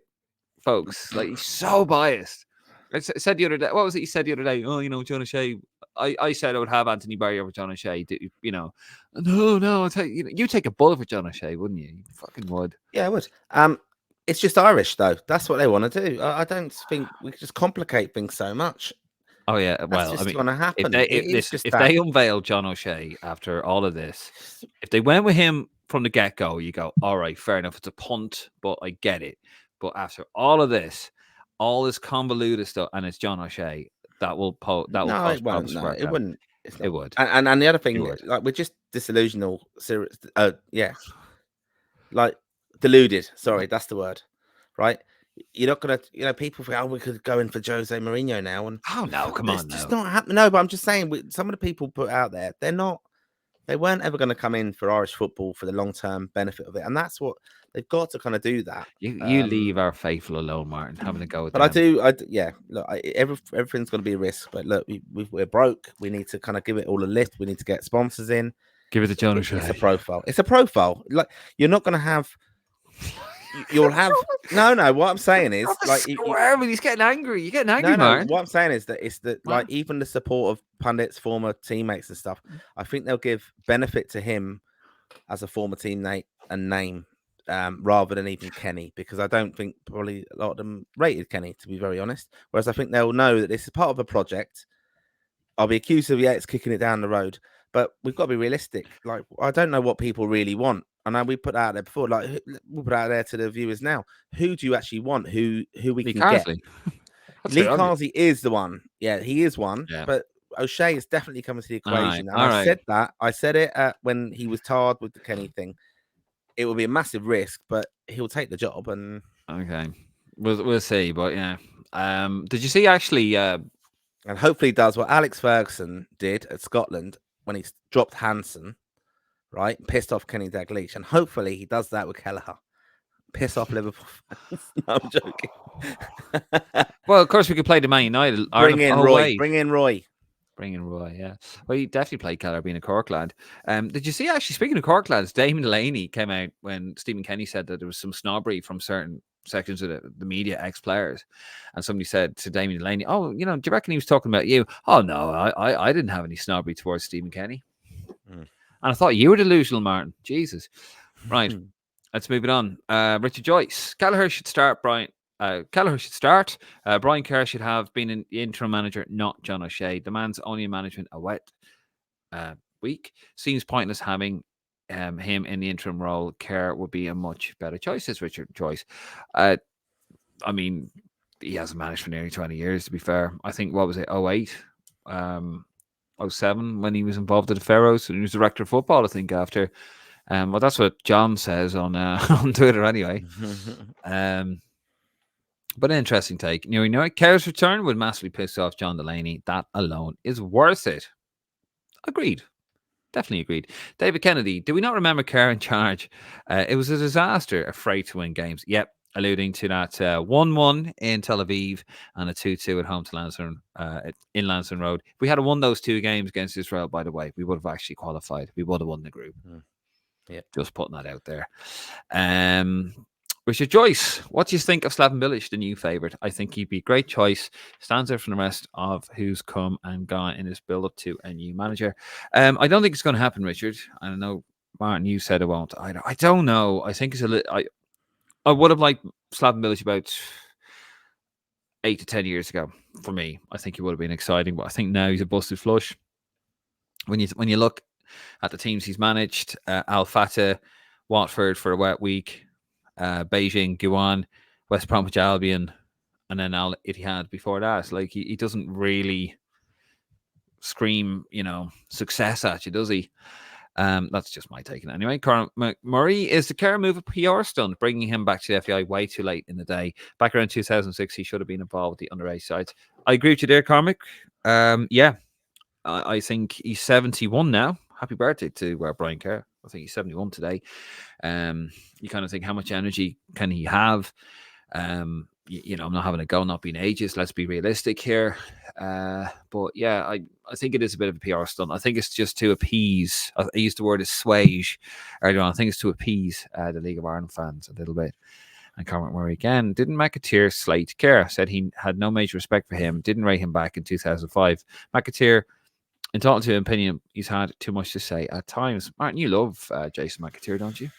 folks? Like, he's so biased. I said the other day. What was it you said the other day? Oh, John O'Shea. I said I would have Anthony Barry over John O'Shea. No. I'll tell you. You take a bullet for John O'Shea, wouldn't you? You fucking would. Yeah, I would. It's just Irish though. That's what they want to do. I don't think we could just complicate things so much. Oh yeah, well, that's just going to happen. If they unveil John O'Shea after all of this, if they went with him from the get-go, you go, all right, fair enough. It's a punt, but I get it. But after all of this, all this convoluted stuff, and it's John O'Shea, that will cause problems. No, it wouldn't. It would. And the other thing, like, we're just disillusional. Serious. Like deluded. Sorry, that's the word. Right. You're not gonna, people think, we could go in for Jose Mourinho now, and no, come on, it's just not happening. No, but I'm just saying, some of the people put out there, they weren't ever going to come in for Irish football for the long term benefit of it, and that's what they've got to kind of do. That you leave our faithful alone, Martin. Having to go with, but them. I do. Yeah, look, everything's going to be a risk, but look, we're broke. We need to kind of give it all a lift. We need to get sponsors in. Give it to John O'Shea. It's a profile. It's a profile. Like, you're not going to have. You'll have no. What I'm saying is, like, he's getting angry. You're getting angry, man. What I'm saying is that like, even the support of pundits, former teammates, and stuff, I think they'll give benefit to him as a former teammate and name, rather than even Kenny, because I don't think probably a lot of them rated Kenny, to be very honest. Whereas I think they'll know that this is part of a project. I'll be accused of it's kicking it down the road, but we've got to be realistic. Like, I don't know what people really want. I know we put that out there before. Like, we'll put out there to the viewers now. Who do you actually want? Who we can get? Lee Carsley is the one. Yeah, he is one. Yeah. But O'Shea is definitely coming to the equation. All right. I said it when he was tarred with the Kenny thing. It will be a massive risk, but he'll take the job. And okay, we'll see. But yeah, did you see actually? And hopefully he does what Alex Ferguson did at Scotland when he dropped Hansen, right? Pissed off Kenny Dalglish, and hopefully he does that with Kelleher. Piss off Liverpool fans. No, I'm joking. Well, of course we could play the Man United. Bring in Roy. Bring in Roy. Yeah. Well, he definitely played Keller being a Cork lad. Did you see, actually, speaking of Cork lads, Damon Delaney came out when Stephen Kenny said that there was some snobbery from certain sections of the media, ex-players. And somebody said to Damon Delaney, oh, do you reckon he was talking about you? Oh, no, I didn't have any snobbery towards Stephen Kenny. And I thought you were delusional, Martin. Jesus. Right. Let's move it on. Richard Joyce. Kelleher should start, Brian. Kelleher should start. Brian Kerr should have been an interim manager, not John O'Shea. The man's only in management a wet week. Seems pointless having him in the interim role. Kerr would be a much better choice, says Richard Joyce. I mean, he hasn't managed for nearly 20 years, to be fair. I think, what was it, 08? 07 when he was involved at the Pharaohs, and he was director of football, I think, after. Well, that's what John says on on Twitter anyway. But an interesting take. Kerr's return would massively piss off John Delaney. That alone is worth it. Agreed. Definitely agreed. David Kennedy, do we not remember Kerr in charge? It was a disaster, afraid to win games. Yep, alluding to that 1-1 in Tel Aviv and a 2-2 at home to Lansdowne, in Lansdowne Road. If we had won those two games against Israel, by the way, we would have actually qualified. We would have won the group. Yeah, just putting that out there. Richard Joyce, what do you think of Slaven Bilic, the new favourite? I think he'd be a great choice. Stands out from the rest of who's come and gone in this build-up to a new manager. I don't think it's going to happen, Richard. I don't know, Martin, you said it won't either. I don't know. I think it's a little... I would have liked Slaven Bilic about 8 to 10 years ago. For me, I think he would have been exciting, but I think now he's a busted flush. When you look at the teams he's managed, Al Fatah, Watford for a wet week, Beijing, Guan, West Bromwich Albion, and then Al Ittihad before that. Like, he doesn't really scream, success at you, does he? That's just my take on it. Anyway, Conor Murray, is the Kerr move a PR stunt, bringing him back to the FAI way too late in the day? Back around 2006, he should have been involved with the underage sides. I agree with you there, Cormac. Yeah, I think he's 71 now. Happy birthday to Brian Kerr. I think he's 71 today. You kind of think, how much energy can he have? I'm not having a go, not being ageist. Let's be realistic here. But yeah, I think it is a bit of a PR stunt. I think it's just to appease. I used the word assuage earlier on. I think it's to appease the League of Ireland fans a little bit. And Cormac Murray again, didn't McAteer slate Kerr? Said he had no major respect for him. Didn't rate him back in 2005. McAteer, in talking to an opinion, he's had too much to say at times. Martin, you love Jason McAteer, don't you?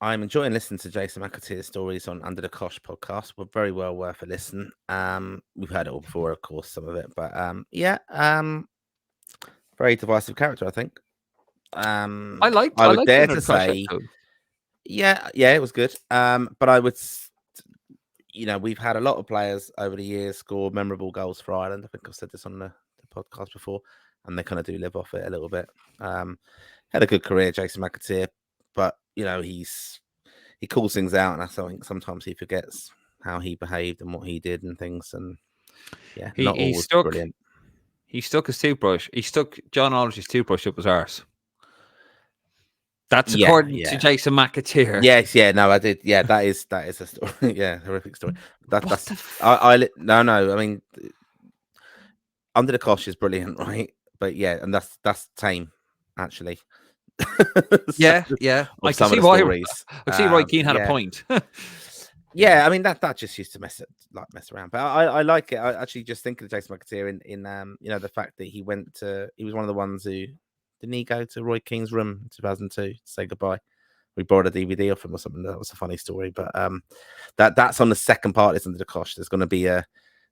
I'm enjoying listening to Jason McAteer's stories on Under the Kosh podcast. We're very well worth a listen. We've heard it all before, of course, some of it, but very divisive character, I think. I would dare to say, yeah, it was good. But I would, we've had a lot of players over the years score memorable goals for Ireland. I think I've said this on the podcast before, and they kind of do live off it a little bit. Had a good career, Jason McAteer, but he calls things out, and I think sometimes he forgets how he behaved and what he did and things. And yeah, not always brilliant. He stuck his toothbrush. He stuck John Aldridge's toothbrush up his arse. That's according to Jason McAteer. Yes, no, I did. Yeah, that is a story. Yeah, horrific story. I mean, Under the Kosh is brilliant, right? But yeah, and that's tame, actually. Yeah. I can see why. I see Roy Keane had a point. Yeah, I mean that just used to mess around, but I like it. I actually just think of Jason McAteer in the fact that he was one of the ones who didn't he go to Roy Keane's room in 2002 to say goodbye. We borrowed a DVD off him or something. That was a funny story, but that's on the second part. It's Under the Kosh. There's going to be a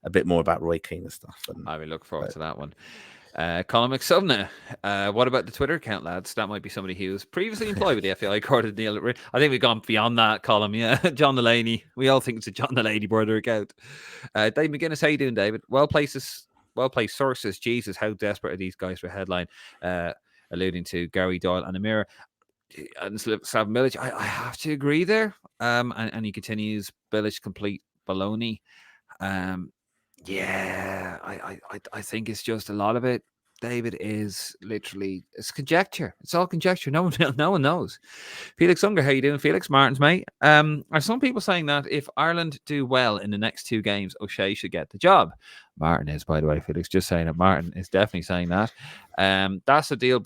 bit more about Roy Keane and stuff. I will look forward to that one. Colin McSubna, what about the Twitter account, lads? That might be somebody who was previously employed with the FAI Court of Neil. I think we've gone beyond that, Colin. Yeah, John Delaney. We all think it's a John Delaney border account. Dave McGuinness, how you doing, David? Well placed well-placed sources. Jesus, how desperate are these guys for headline? Alluding to Gary Doyle and Amira. And Slaven Bilic, I have to agree there. And he continues, Bilic complete baloney. Yeah, I think it's just a lot of it, David, is literally, it's conjecture. It's all conjecture. No one knows. Felix Unger, how you doing? Felix Martins, mate. Are some people saying that if Ireland do well in the next 2 games, O'Shea should get the job? Martin is, by the way, Felix, just saying it. Martin is definitely saying that. That's a deal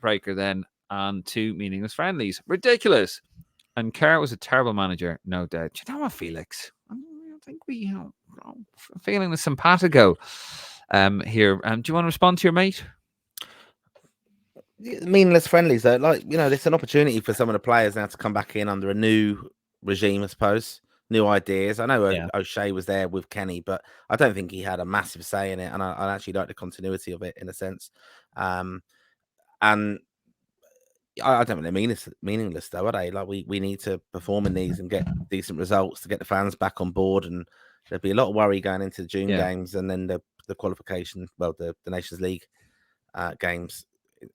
breaker then, and 2 meaningless friendlies. Ridiculous. And Kerr was a terrible manager, no doubt. Do you know what, Felix? I think we feeling the simpatico here. Do you want to respond to your mate? Meaningless friendlies, though. Like, there's an opportunity for some of the players now to come back in under a new regime, I suppose. New ideas. I know O'Shea was there with Kenny, but I don't think he had a massive say in it. And I actually like the continuity of it in a sense. And I don't think they're meaningless, though, are they? Like, we need to perform in these and get decent results to get the fans back on board. And there'll be a lot of worry going into the June games and then the qualification, well, the Nations League games,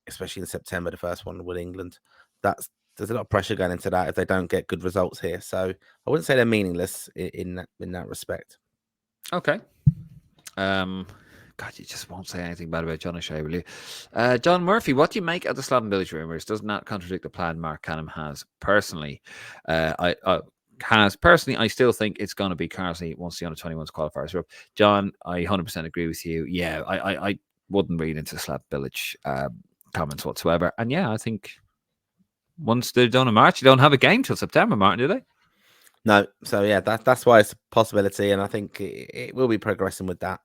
especially in September, the first one with England. There's a lot of pressure going into that if they don't get good results here. So I wouldn't say they're meaningless in that respect. Okay. God, you just won't say anything bad about John O'Shea, will you? John Murphy, what do you make of the Slaven Bilic rumours? Does not contradict the plan Mark Canham has. Personally, I still think it's going to be Carsley once the under-21s qualifiers are up. John, I 100% agree with you. Yeah, I wouldn't read into Slaven Bilic comments whatsoever. And yeah, I think once they're done in March, you don't have a game till September, Martin, do they? No. So yeah, that's why it's a possibility, and I think it will be progressing with that.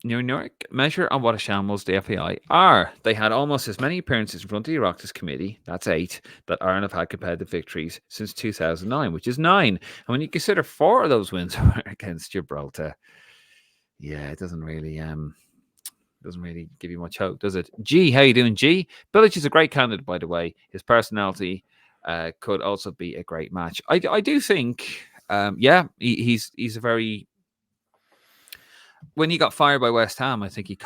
New York measure on what a shambles the FAI are. They had almost as many appearances in front of the Oireachtas committee, that's 8, that Ireland have had competitive victories since 2009, which is 9. And when you consider 4 of those wins were against Gibraltar, yeah, it doesn't really give you much hope, does it? G, how you doing, G? Bilic is a great candidate, by the way. His personality could also be a great match. I do think, he's a very. When he got fired by West Ham, I think he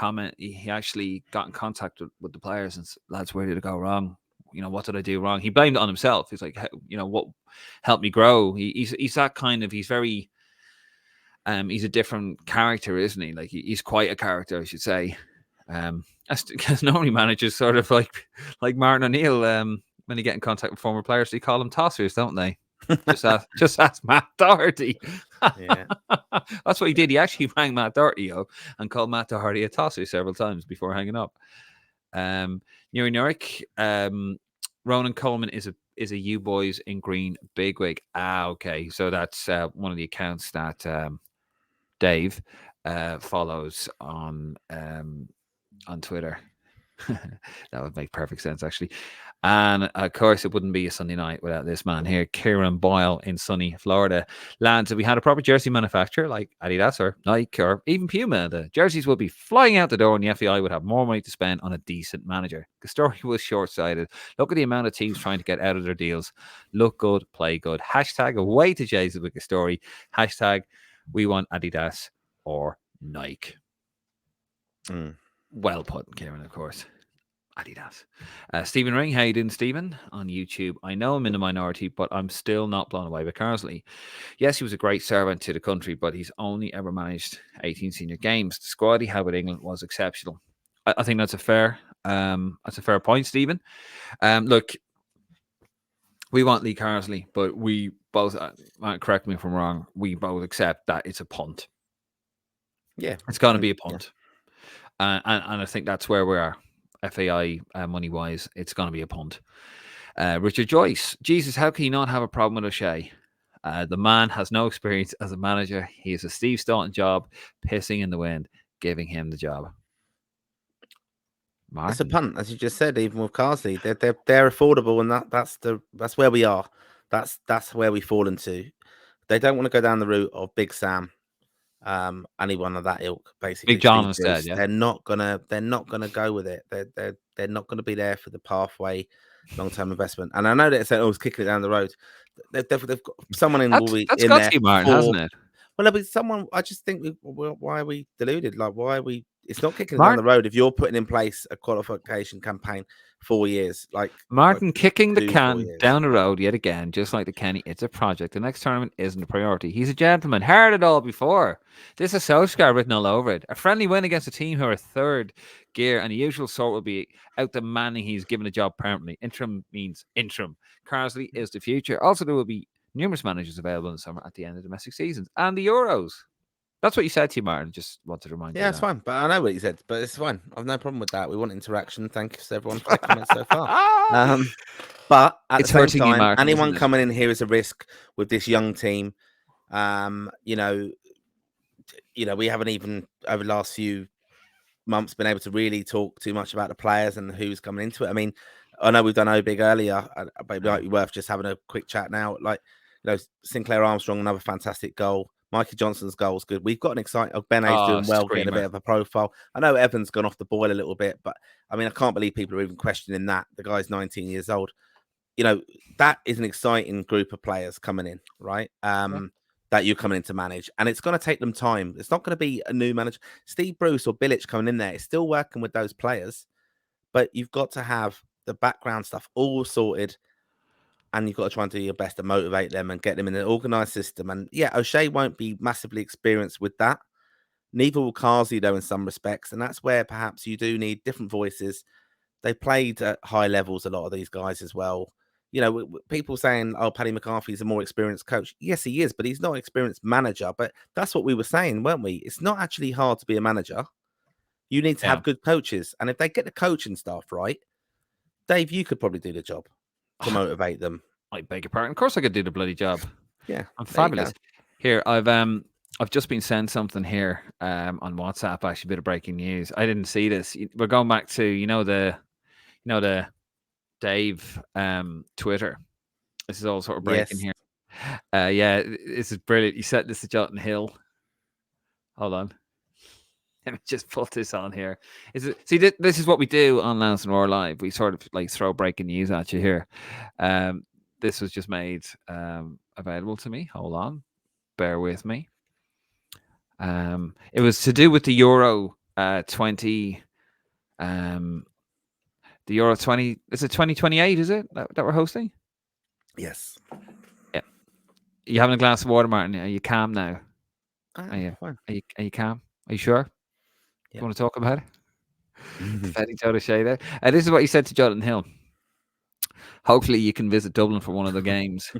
actually got in contact with the players and said, lads, where did it go wrong? What did I do wrong? He blamed it on himself. He's like, what helped me grow? He's that kind of, he's very, he's a different character, isn't he? Like he's quite a character, I should say. Because normally managers sort of like Martin O'Neill, when they get in contact with former players, they call them tossers, don't they? just ask Matt Doherty. Yeah. That's what he did. He actually rang Matt Doherty and called Matt Doherty a tosser several times before hanging up. Nurick, Ronan Coleman is a you boys in green bigwig. Okay, so that's one of the accounts that Dave follows on Twitter. That would make perfect sense, actually. And of course, it wouldn't be a Sunday night without this man here, Kieran Boyle in sunny Florida. Lads, if we had a proper jersey manufacturer like Adidas or Nike or even Puma, the jerseys would be flying out the door and the FAI would have more money to spend on a decent manager. The story was short-sighted. Look at the amount of teams trying to get out of their deals. Look good, play good. Hashtag away to Jay's with the story. Hashtag we want Adidas or Nike. Well put, Kieran, of course. Adidas. Stephen Ring, how you doing, Stephen? On YouTube. I know I'm in the minority, but I'm still not blown away by Carsley. Yes, he was a great servant to the country, but he's only ever managed 18 senior games. The squad he had with England was exceptional. I think that's a fair point, Stephen. Look, we want Lee Carsley, but we both, correct me if I'm wrong, we both accept that it's a punt. Yeah. It's going to be a punt. Yeah. And I think that's where we are. FAI money-wise, it's going to be a punt. Richard Joyce, Jesus, how can you not have a problem with O'Shea? The man has no experience as a manager. He has a Steve Staunton job, pissing in the wind, giving him the job. Martin? It's a punt, as you just said. Even with Carsley, they're affordable, and that's where we are. That's where we fall into. They don't want to go down the route of Big Sam. Anyone of that ilk, basically. Big John instead, yeah. They're not gonna go with it. They're not gonna be there for the pathway, long-term investment. And I know that it's kicking it down the road. They've got someone in. That's got to be Martin, hasn't it? Well, there'll be someone. I just think, why are we deluded? Like, why are we? It's not kicking it down Martin, the road if you're putting in place a qualification campaign 4 years. Like kicking the 4 can years. down the road yet again, just like the Kenny. It's a project. The next tournament isn't a priority. He's a gentleman. Heard it all before. This is Solskjaer written all over it. A friendly win against a team who are third gear, and the usual sort will be out demanding he's given a job permanently. Interim means interim. Carsley is the future. Also, there will be numerous managers available in the summer at the end of domestic seasons and the Euros. That's what you said to you, Martin. Just wanted to remind you. Yeah, it's fine. But I know what you said, but it's fine. I've no problem with that. We want interaction. Thank you to everyone for their comments so far. But at the same time, Martin, anyone coming in here is a risk with this young team. You know, we haven't even over the last few months been able to really talk too much about the players and who's coming into it. I mean, I know we've done O-Big earlier, but it might be worth just having a quick chat now. Like, Sinclair Armstrong, another fantastic goal. Mikey Johnston's goal is good. We've got an exciting. Ben A's doing well, getting a bit of a profile. I know Evan's gone off the boil a little bit, but I mean, I can't believe people are even questioning that. The guy's 19 years old. That is an exciting group of players coming in, right? That you're coming in to manage, and it's going to take them time. It's not going to be a new manager, Steve Bruce or Bilic coming in there. It's still working with those players, but you've got to have the background stuff all sorted, and you've got to try and do your best to motivate them and get them in an organized system. And yeah, O'Shea won't be massively experienced with that. Neither will Carsley, though, in some respects, and that's where perhaps you do need different voices. They played at high levels, a lot of these guys as well. People saying, "Oh, Paddy McCarthy's a more experienced coach." Yes, he is, but he's not an experienced manager. But that's what we were saying, weren't we? It's not actually hard to be a manager. You need to have good coaches, and if they get the coaching staff right, Dave, you could probably do the job to motivate them. I beg your pardon. Of course, I could do the bloody job. Yeah, I'm fabulous. Here, I've just been sent something here on WhatsApp. Actually, a bit of breaking news. I didn't see this. We're going back to the Dave Twitter. This is all sort of breaking here. Yeah, this is brilliant. You said this to Johnston Hill. Hold on. Let me just put this on here. This is what we do on Lansdowne Roar Live. We sort of like throw breaking news at you here. This was just made available to me. Hold on. Bear with me. It was to do with the Euro 20. The Euro 20, is it 2028, is it, that we're hosting? Yes. Yeah. You having a glass of water, Martin? Are you calm now? Are you calm? Are you sure? Yeah. You want to talk about it? Defending Joe O'Shea there. This is what you said to Jonathan Hill. Hopefully you can visit Dublin for one of the games.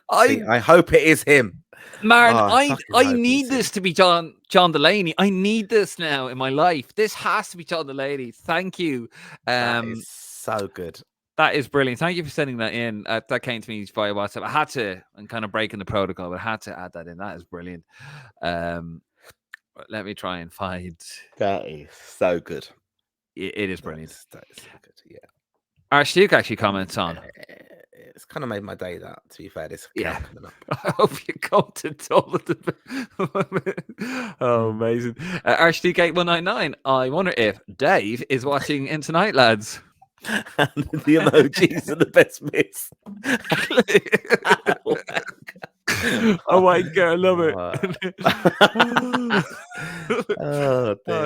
I hope it is him. Martin, I need this to be John Delaney. I need this now in my life. This has to be John Delaney. Thank you. That is so good. That is brilliant. Thank you for sending that in. That came to me via WhatsApp. I had to, I'm kind of breaking the protocol, but I had to add that in. That is brilliant. Let me try and find. That is so good. It is brilliant. That is so good. Yeah. Archduke actually comments on. It's kind of made my day, that, to be fair. This coming up. I hope you go to Dublin. Oh, amazing. Archduke 8199. I wonder if Dave is watching in tonight, lads. And the emojis are the best bits. Oh my God, I love it.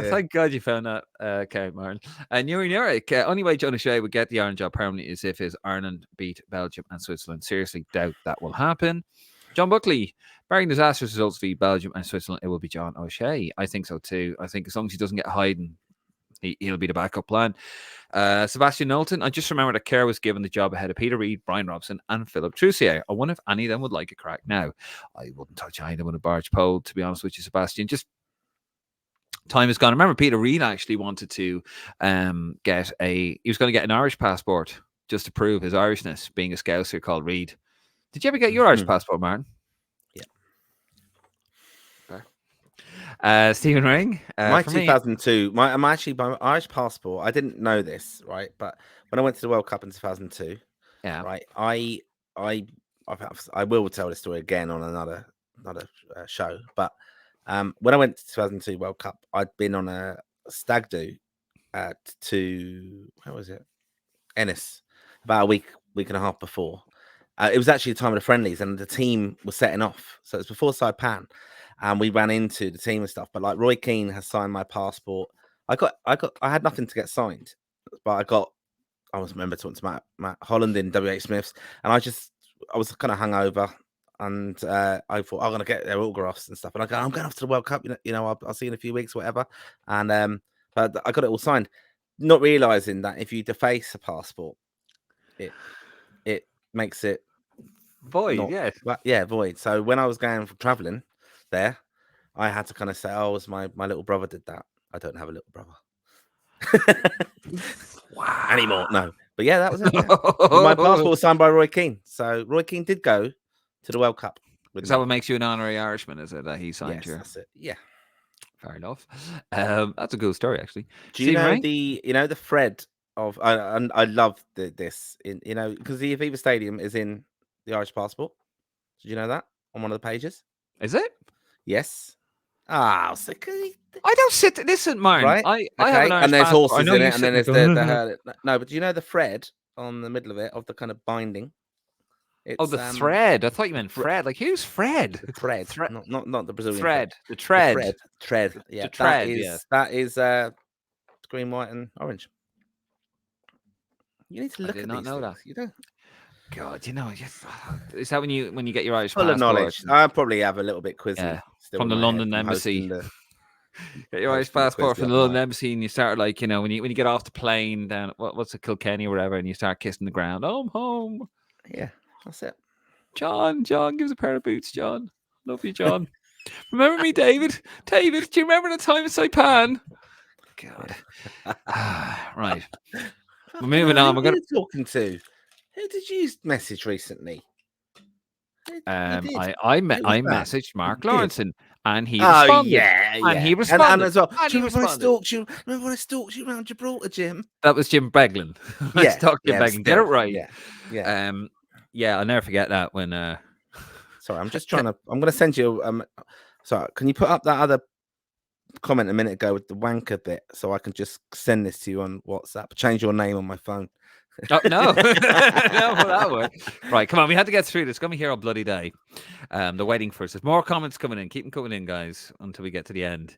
Thank God you found that. Okay, Martin. Nuri Nurik. Only way John O'Shea would get the Ireland job permanently is if his Ireland beat Belgium and Switzerland. Seriously doubt that will happen. John Buckley. Barring disastrous results for Belgium and Switzerland, it will be John O'Shea. I think so too. I think as long as he doesn't get hiding, he'll be the backup plan. Sebastian Knowlton. I just remember that Kerr was given the job ahead of Peter Reid, Brian Robson, and Philip Troussier. I wonder if any of them would like a crack now. I wouldn't touch any of them with a barge pole, to be honest with you, Sebastian. Just time is gone. I remember Peter Reid actually wanted to he was going to get an Irish passport just to prove his Irishness, being a Scouser called Reid. Did you ever get your Irish passport, Martin? Stephen Ring. My 2002. My Irish passport. I didn't know this, right? But when I went to the World Cup in 2002, right, I will tell this story again on another show. But when I went to 2002 World Cup, I'd been on a stag do to where was it? Ennis about a week and a half before. It was actually the time of the friendlies, and the team was setting off. So it was before Saipan, and we ran into the team and stuff. But like Roy Keane has signed my passport. I had nothing to get signed, but I was remember talking to Matt Holland in WH Smith's, and I was kind of hungover, and I thought I'm gonna get their autographs and stuff. And I go, I'm going off to the World Cup. I'll see you in a few weeks, whatever. And but I got it all signed, not realizing that if you deface a passport, it makes it void. Void. So when I was going for traveling there, I had to kind of say, "Oh, it's my little brother did that. I don't have a little brother." Wow. Anymore, no. But yeah, that was it. Yeah. My passport was signed by Roy Keane. So Roy Keane did go to the World Cup. Is that what makes you an honorary Irishman? Is it that he signed you? That's it. Yeah. Fair enough. That's a good story, actually. Do you know the thread of? I love this. Because the Aviva Stadium is in the Irish passport. Did you know that on one of the pages? Is it? Yes. I don't sit. Listen, Martin. Right? I have an Irish and there's passport. horses in it, and then there's the no. But do you know the thread on the middle of it of the kind of binding? It's, the thread. I thought you meant Fred. Like, who's Fred? The thread. Not the Brazilian thread. The thread. Thread. Yeah. The thread, that is green, white, and orange. You need to look at these know things. that. You don't. God, is that when you get your Irish full passport? Of knowledge. I probably have a little bit quizzy from the London Embassy. Get your Irish passport from the London Embassy, and you start when you get off the plane down what's it, Kilkenny or whatever, and you start kissing the ground. Oh, I'm home. Yeah, that's it. John, give us a pair of boots, John. Love you, John. Remember me, David? David, do you remember the time in Saipan? God. Right. We're moving on. Who are you talking to? Who did you message recently? I messaged Mark Lawrenson, and he responded. And he responded. And as well. Do you remember when I stalked you? Remember when I stalked you around Gibraltar, Jim? That was Jim Beglin. I stalked Jim Beglin. Get it right. Yeah. I'll never forget that when. Sorry, I'm just trying to. I'm going to send you. Sorry, can you put up that other comment a minute ago with the wanker bit, so I can just send this to you on WhatsApp? Change your name on my phone. Oh, no. No, that would. Right, come on. We had to get through this. It's going to be here all bloody day. They're waiting for us. There's more comments coming in. Keep them coming in, guys, until we get to the end.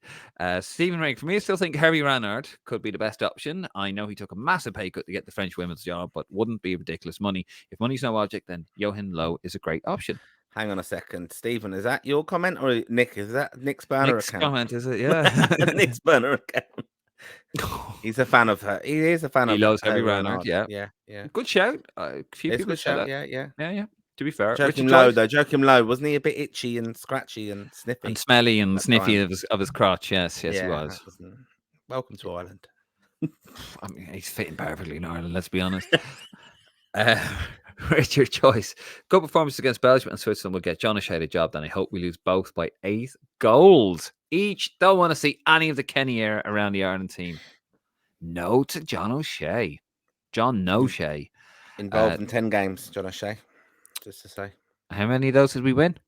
Stephen Ring, for me, I still think Harry Ranard could be the best option. I know he took a massive pay cut to get the French women's job, but wouldn't be ridiculous money. If money's no object, then Johan Low is a great option. Hang on a second, Stephen. Is that your comment or Nick? Is that Nick's burner Nick's account? Comment, is it? Yeah. Nick's burner account. He's a fan of her. He is a fan of. He loves Harry Ranard. Yeah. Good shout. A few people good shout. Yeah. To be fair, Joking low though. Joking low. Wasn't he a bit itchy and scratchy and sniffy and smelly and sniffy of his crotch? Yes, he was. Welcome to Ireland. I mean, he's fitting perfectly in Ireland. Let's be honest. Richard Choice. Good performance against Belgium and Switzerland will get John O'Shea the job. Then I hope we lose both by 8 goals each. Don't want to see any of the Kenny era around the Ireland team. No to John O'Shea. John O'Shea. Involved in 10 games, John O'Shea. Just to say. How many of those did we win?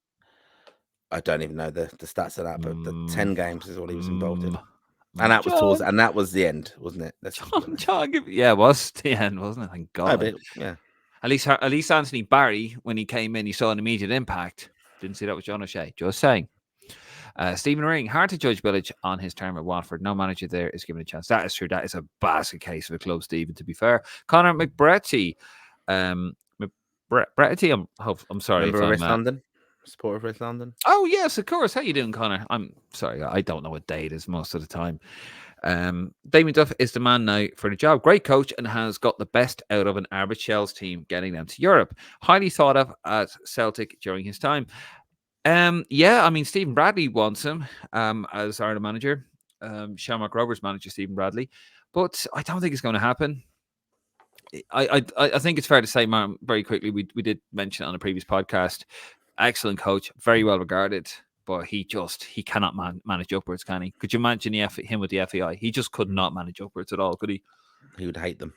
I don't even know the stats of that, but the 10 games is what he was involved in. And that was the end, wasn't it? John, it was the end, wasn't it? Thank God. No, but, yeah. At least Anthony Barry, when he came in, he saw an immediate impact. Didn't see that with John O'Shea. Just saying. Stephen Ring, hard to judge Bilic on his term at Watford. No manager there is given a chance. That is true. That is a basket case of a club, Stephen, to be fair. Connor McBretty. I'm sorry. Remember West London? Supporter of West London? Oh, yes, of course. How you doing, Connor? I'm sorry. I don't know what day it is most of the time. Damien Duff is the man now for the job. Great coach and has got the best out of an Albert Shells team, getting them to Europe. Highly thought of at Celtic during his time. Stephen Bradley wants him as Ireland manager. Shamrock Rovers manager Stephen Bradley, but I don't think it's going to happen. I think it's fair to say, Martin, very quickly, we did mention it on a previous podcast. Excellent coach, very well regarded, but he cannot manage upwards, can he? Could you imagine him with the FAI? He just could not manage upwards at all, could he? He would hate them.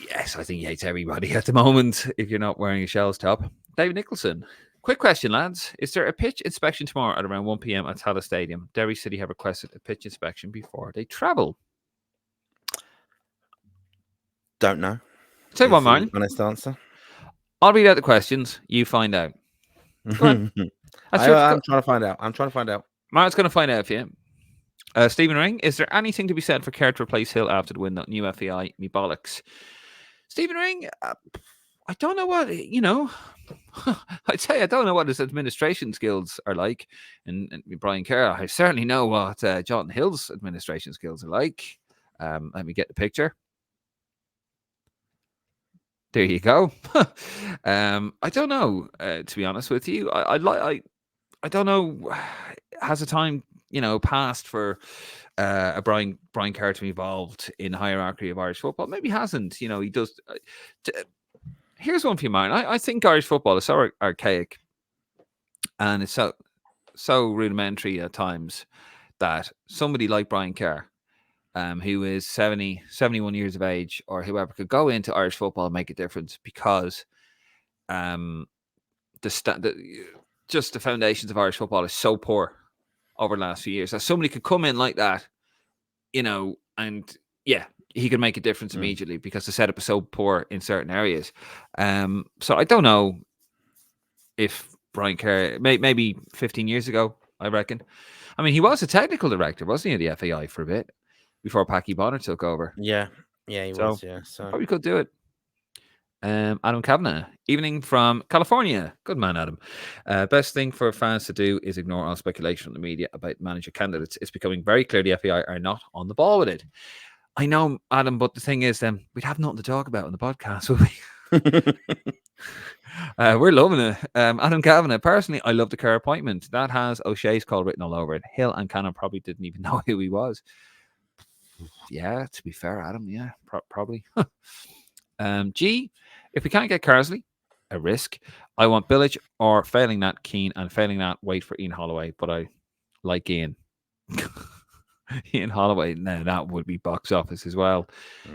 Yes, I think he hates everybody at the moment if you're not wearing a Shells top. David Nicholson. Quick question, lads. Is there a pitch inspection tomorrow at around 1 p.m. at Tallaght Stadium? Derry City have requested a pitch inspection before they travel. Don't know. Say one, Martin. Honest answer. I'll read out the questions. You find out. Go on. I'm trying to find out. Martin's going to find out for you. Stephen Ring, is there anything to be said for Kerr to replace Hill after the win? That new FAI, me bollocks. Stephen Ring, I don't know what, I'd say I don't know what his administration skills are like. And Brian Kerr, I certainly know what John Hill's administration skills are like. Let me get the picture. There you go. I don't know, to be honest with you. I don't know. Has a time, passed for a Brian Kerr to be involved in the hierarchy of Irish football? Maybe hasn't. He does. Here's one for you, Martin. I think Irish football is so archaic, and it's so rudimentary at times that somebody like Brian Kerr, who is 70, 71 years of age, or whoever, could go into Irish football and make a difference because just the foundations of Irish football is so poor over the last few years that somebody could come in like that, and he could make a difference immediately because the setup is so poor in certain areas. So I don't know if Brian Kerr, maybe 15 years ago, I reckon. I mean, he was a technical director, wasn't he, at the FAI for a bit before Packy Bonner took over? Yeah, he was. Yeah, so probably could do it. Adam Kavanagh, evening from California. Good man, Adam. Best thing for fans to do is ignore all speculation from the media about manager candidates. It's becoming very clear the FAI are not on the ball with it. I know, Adam, but the thing is, we'd have nothing to talk about on the podcast, would we? We're loving it. Adam Kavanagh, personally, I love the Kerr appointment. That has O'Shea's call written all over it. Hill and Cannon probably didn't even know who he was. Yeah, to be fair, Adam, yeah, probably. G, if we can't get Carsley, a risk. I want Bilic, or failing that, Keane, and failing that, wait for Ian Holloway. But I like Ian. Ian Holloway, no, that would be box office as well.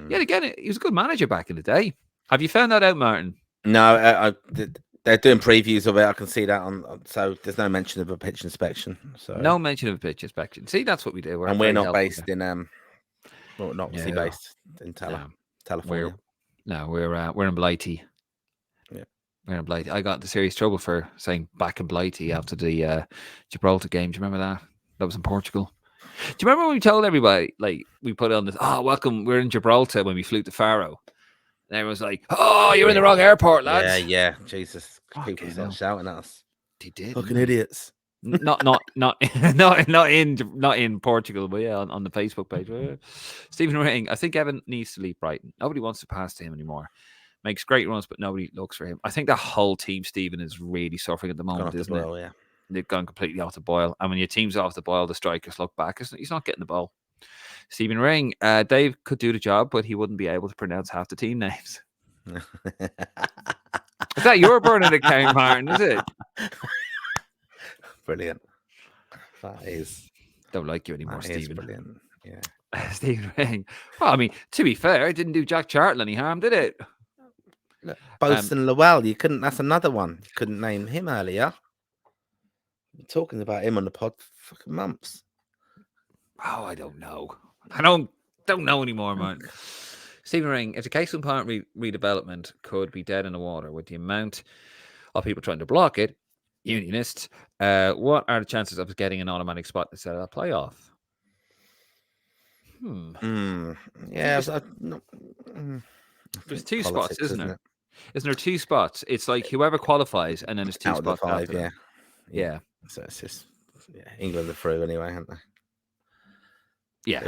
Yet again, he was a good manager back in the day. Have you found that out, Martin? No, they're doing previews of it. I can see that so there's no mention of a pitch inspection. So no mention of a pitch inspection. See, that's what we do. We're not based in not based in California. We're in Blighty. Yeah, we're in Blighty. I got into serious trouble for saying back in Blighty after the Gibraltar game. Do you remember that? That was in Portugal. Do you remember when we told everybody, like, we put on this, welcome, we're in Gibraltar, when we flew to Faro? And everyone's like, you're in the wrong airport, lads. Yeah, Jesus. People start shouting at us. They did. Fucking idiots. Not in Portugal, but yeah, on the Facebook page. Stephen Ring, I think Evan needs to leave Brighton. Nobody wants to pass to him anymore. Makes great runs, but nobody looks for him. I think the whole team, Stephen, is really suffering at the moment, isn't it? Yeah. They've gone completely off the boil. And when your team's off the boil, the strikers look back. He's not getting the ball. Stephen Ring, Dave could do the job, but he wouldn't be able to pronounce half the team names. Is that your burning account, Martin? Is it? Brilliant. That is. Don't like you anymore, Stephen. Brilliant. Yeah. Stephen Ring. Well, I mean, to be fair, it didn't do Jack Charlton any harm, did it? Look, Bosun Lowell, you couldn't. That's another one. You couldn't name him earlier. Been talking about him on the pod for fucking months. Oh, I don't know. I don't know anymore, man. Stephen Ring, if the Caseland Park redevelopment could be dead in the water with the amount of people trying to block it, unionists, what are the chances of us getting an automatic spot instead of a playoff? Yeah. There's two spots, isn't there? Isn't there two spots? It's like whoever qualifies, and then there's two out spots. Of the 5, after yeah. So it's just England are through anyway, aren't they? Yeah.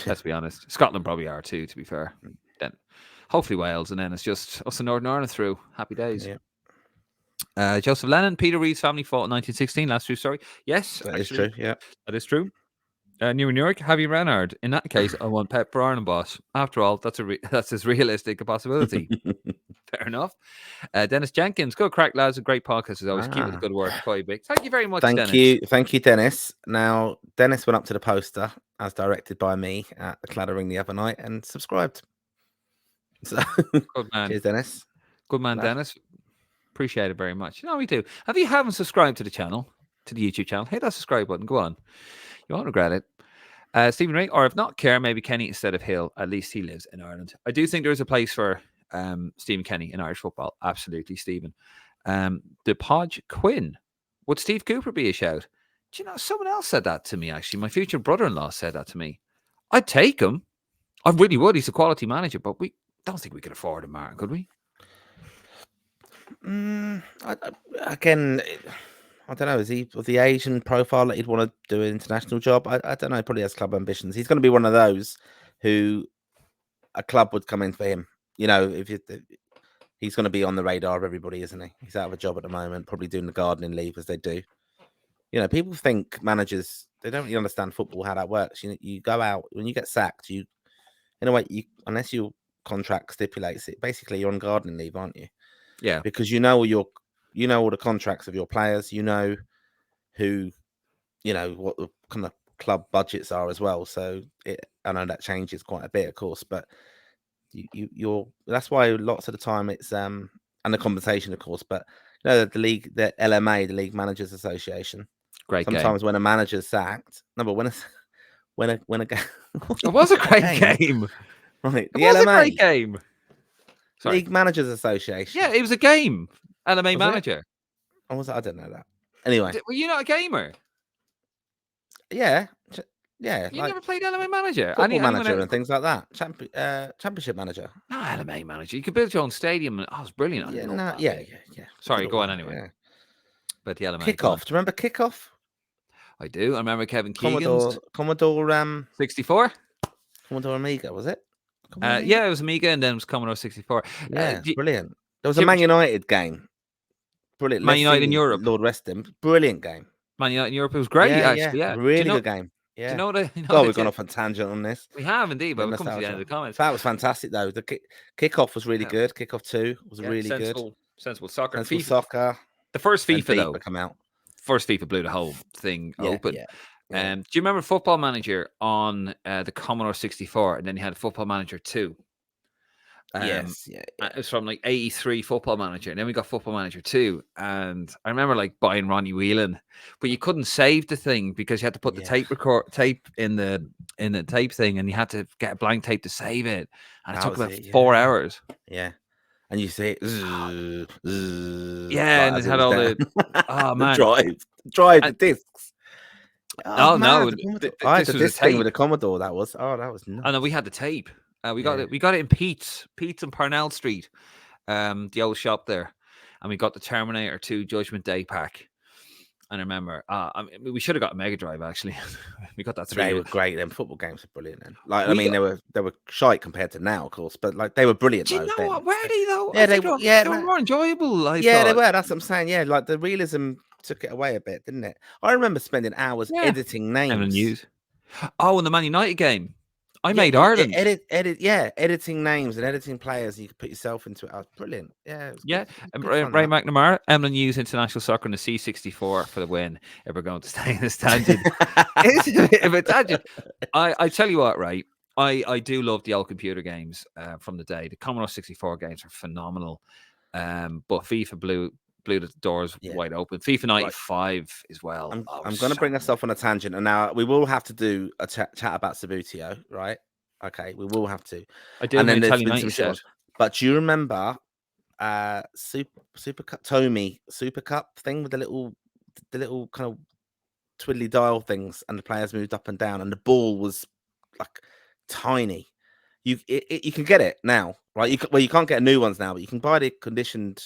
Let's be honest. Scotland probably are too, to be fair. Then hopefully Wales, and then it's just us in Northern Ireland through. Happy days. Yeah. Joseph Lennon, Peter Reid's family fought in 1916. That's true story. Yes, that is true. Yeah, that is true. New in New York, Javi Renard. In that case, I want Pep for Ireland boss. After all, that's as realistic a possibility. Fair enough. Dennis Jenkins, good crack, lads. A great podcast as always. Keep up the good work. Quite big. Thank you very much, Dennis. Thank you, Dennis. Now, Dennis went up to the poster as directed by me at the Clattering the other night and subscribed. So, good man. Cheers, Dennis. Good man, Dennis. Appreciate it very much. No, we do. If you haven't subscribed to the channel, to the YouTube channel, hit that subscribe button. Go on. You won't regret it. Stephen Ray, or if not Kerr, maybe Kenny instead of Hill. At least he lives in Ireland. I do think there is a place for Stephen Kenny in Irish football. Absolutely, Stephen. The Podge Quinn. Would Steve Cooper be a shout? Do you know, someone else said that to me, actually. My future brother-in-law said that to me. I'd take him. I really would. He's a quality manager, but we don't think we could afford him, Martin, could we? Again, I don't know. Is he of the Asian profile that he'd want to do an international job? I don't know. He probably has club ambitions. He's going to be one of those who a club would come in for him. You know, he's going to be on the radar of everybody, isn't he? He's out of a job at the moment, probably doing the gardening leave as they do. You know, people think managers, they don't really understand football, how that works. You go out, when you get sacked, in a way, unless your contract stipulates it, basically you're on gardening leave, aren't you? Yeah. Because you know all the contracts of your players, you know what the kind of club budgets are as well. So I know that changes quite a bit, of course, but that's why lots of the time it's and the compensation, of course, but you know, the league, the LMA, the League Managers Association. Great Sometimes game. when a manager's sacked, when a it was a great game. Right. It was a great game. Sorry. League Managers Association. Yeah, it was a game. LMA manager. I don't know that. Anyway. Were you not a gamer? Yeah. Yeah. You never played LMA manager? Football manager and things like that. Championship manager. No, LMA manager. You could build your own stadium. And, it was brilliant. Yeah. Sorry, go on anyway. Yeah. But the LMA. Kickoff. Do you remember Kickoff? I do. I remember Kevin Keegan's. Commodore 64? Commodore Amiga, was it? Yeah, it was Amiga and then it was Commodore 64. Yeah, brilliant. There was a Man United game. Brilliant. Man United in Europe. Lord rest him. Brilliant game. Man United in Europe. It was great, actually. Yeah. Really good game. Yeah. Do you know what we've gone off on tangent on this. We have indeed, but we'll come to the end of the comments. That was fantastic, though. The kickoff was really good. Kickoff 2 was really good. Sensible soccer. Sensible soccer. The first FIFA, though. come out. First FIFA blew the whole thing open. Yeah. Do you remember Football Manager on the Commodore 64? And then you had Football Manager 2. Yes. It was from like 83 Football Manager. And then we got Football Manager 2. And I remember like buying Ronnie Whelan, but you couldn't save the thing because you had to put the tape in the tape thing, and you had to get a blank tape to save it. And it took about 4 hours. Yeah. And you see it. And it had all the man. Drive the discs. No. I had the disc thing with the Commodore. That was nuts. Oh no, we had the tape. We got it. We got it in Pete's on Parnell Street, the old shop there, and we got the Terminator 2 Judgment Day pack. And I remember, we should have got a Mega Drive actually. We got that. They were great. Them football games were brilliant. Then, they were shite compared to now, of course, but like they were brilliant. Do you know what? Were they though? Yeah, they were more enjoyable. They were. That's what I'm saying. Yeah, like the realism took it away a bit, didn't it? I remember spending hours editing names. And the news. Oh, and the Man United game. I made Ireland. Editing names and editing players. You could put yourself into it. Brilliant. Yeah. And Ray McNamara, Emlyn Hughes International Soccer in the C64 for the win. If we're going to stay in this tangent. It's a bit of a tangent. I tell you what, right? I do love the old computer games from the day. The Commodore 64 games are phenomenal. But FIFA blew the doors wide open. FIFA 95 as well. I'm going to bring us off on a tangent, and now we will have to do a chat about Sabutio, right? Okay, we will have to. I do. And then there's been some but do you remember Super Cup Tomy Super Cup thing with the little kind of twiddly dial things, and the players moved up and down, and the ball was like tiny. You can get it now, right? You can't get new ones now, but you can buy the conditioned.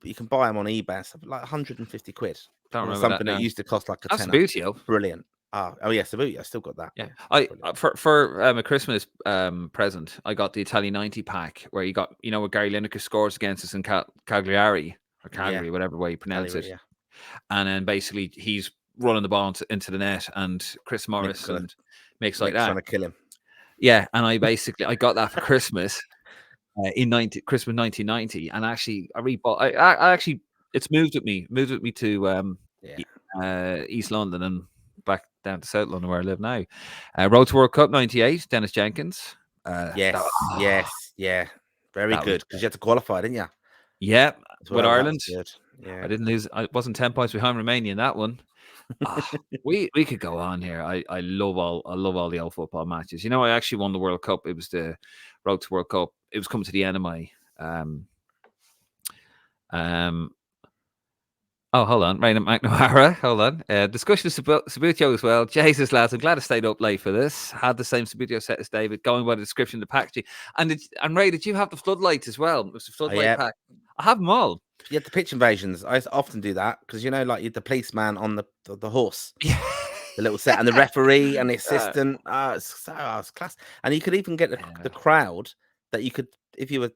You can buy them on eBay, something like 150 quid. Don't remember something that used to cost like a tenner. Sabutio. Brilliant. Oh yeah, Sabutio. I still got that. Yeah. I for a Christmas present, I got the Italia 90 pack where you got where Gary Lineker scores against us in Cagliari or Calgary, whatever way you pronounce it. Yeah. And then basically he's running the ball into the net, and Chris Morris makes like that. Trying to kill him. Yeah, and I got that for Christmas. Christmas 1990, and actually I rebought. I actually it's moved with me to East London and back down to South London where I live now. Road to World Cup 98, Dennis Jenkins. Yes, very good because you had to qualify, didn't you? Yeah, with Ireland. Yeah. I didn't lose. I wasn't 10 points behind Romania in that one. We could go on here. I love all the old football matches. You know, I actually won the World Cup. It was the Road to World Cup. It was coming to the end of my Oh, hold on. Raina McNamara. Hold on. Discussion of Sabutio as well. Jesus, lads, I'm glad I stayed up late for this. Had the same Sabutio set as David, going by the description of the packaging. And Ray, did you have the floodlights as well? It was the floodlight pack. I have them all. Yeah, the pitch invasions. I often do that because, you know, like the policeman on the horse. Yeah. The little set and the referee and the assistant. It's class. And you could even get the crowd that you could, if you were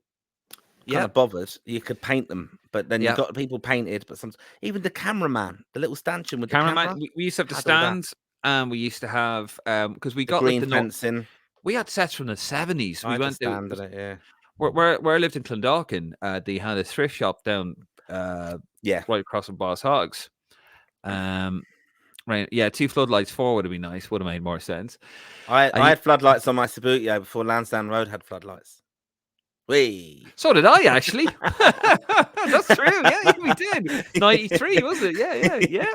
kind of bothered, you could paint them. But then you got people painted. But even the cameraman, the little stanchion with the camera. We used to have the stands, and we used to have because we got green fencing. We had sets from the 70s. We went to where I lived in Clondalkin. They had a thrift shop down right across from Boss Hogs. Right, yeah, 2 floodlights forward would have been nice. Would have made more sense. I had floodlights on my Sabutio before Lansdowne Road had floodlights. So did I, actually. That's true. Yeah, we did. 93, was it? Yeah.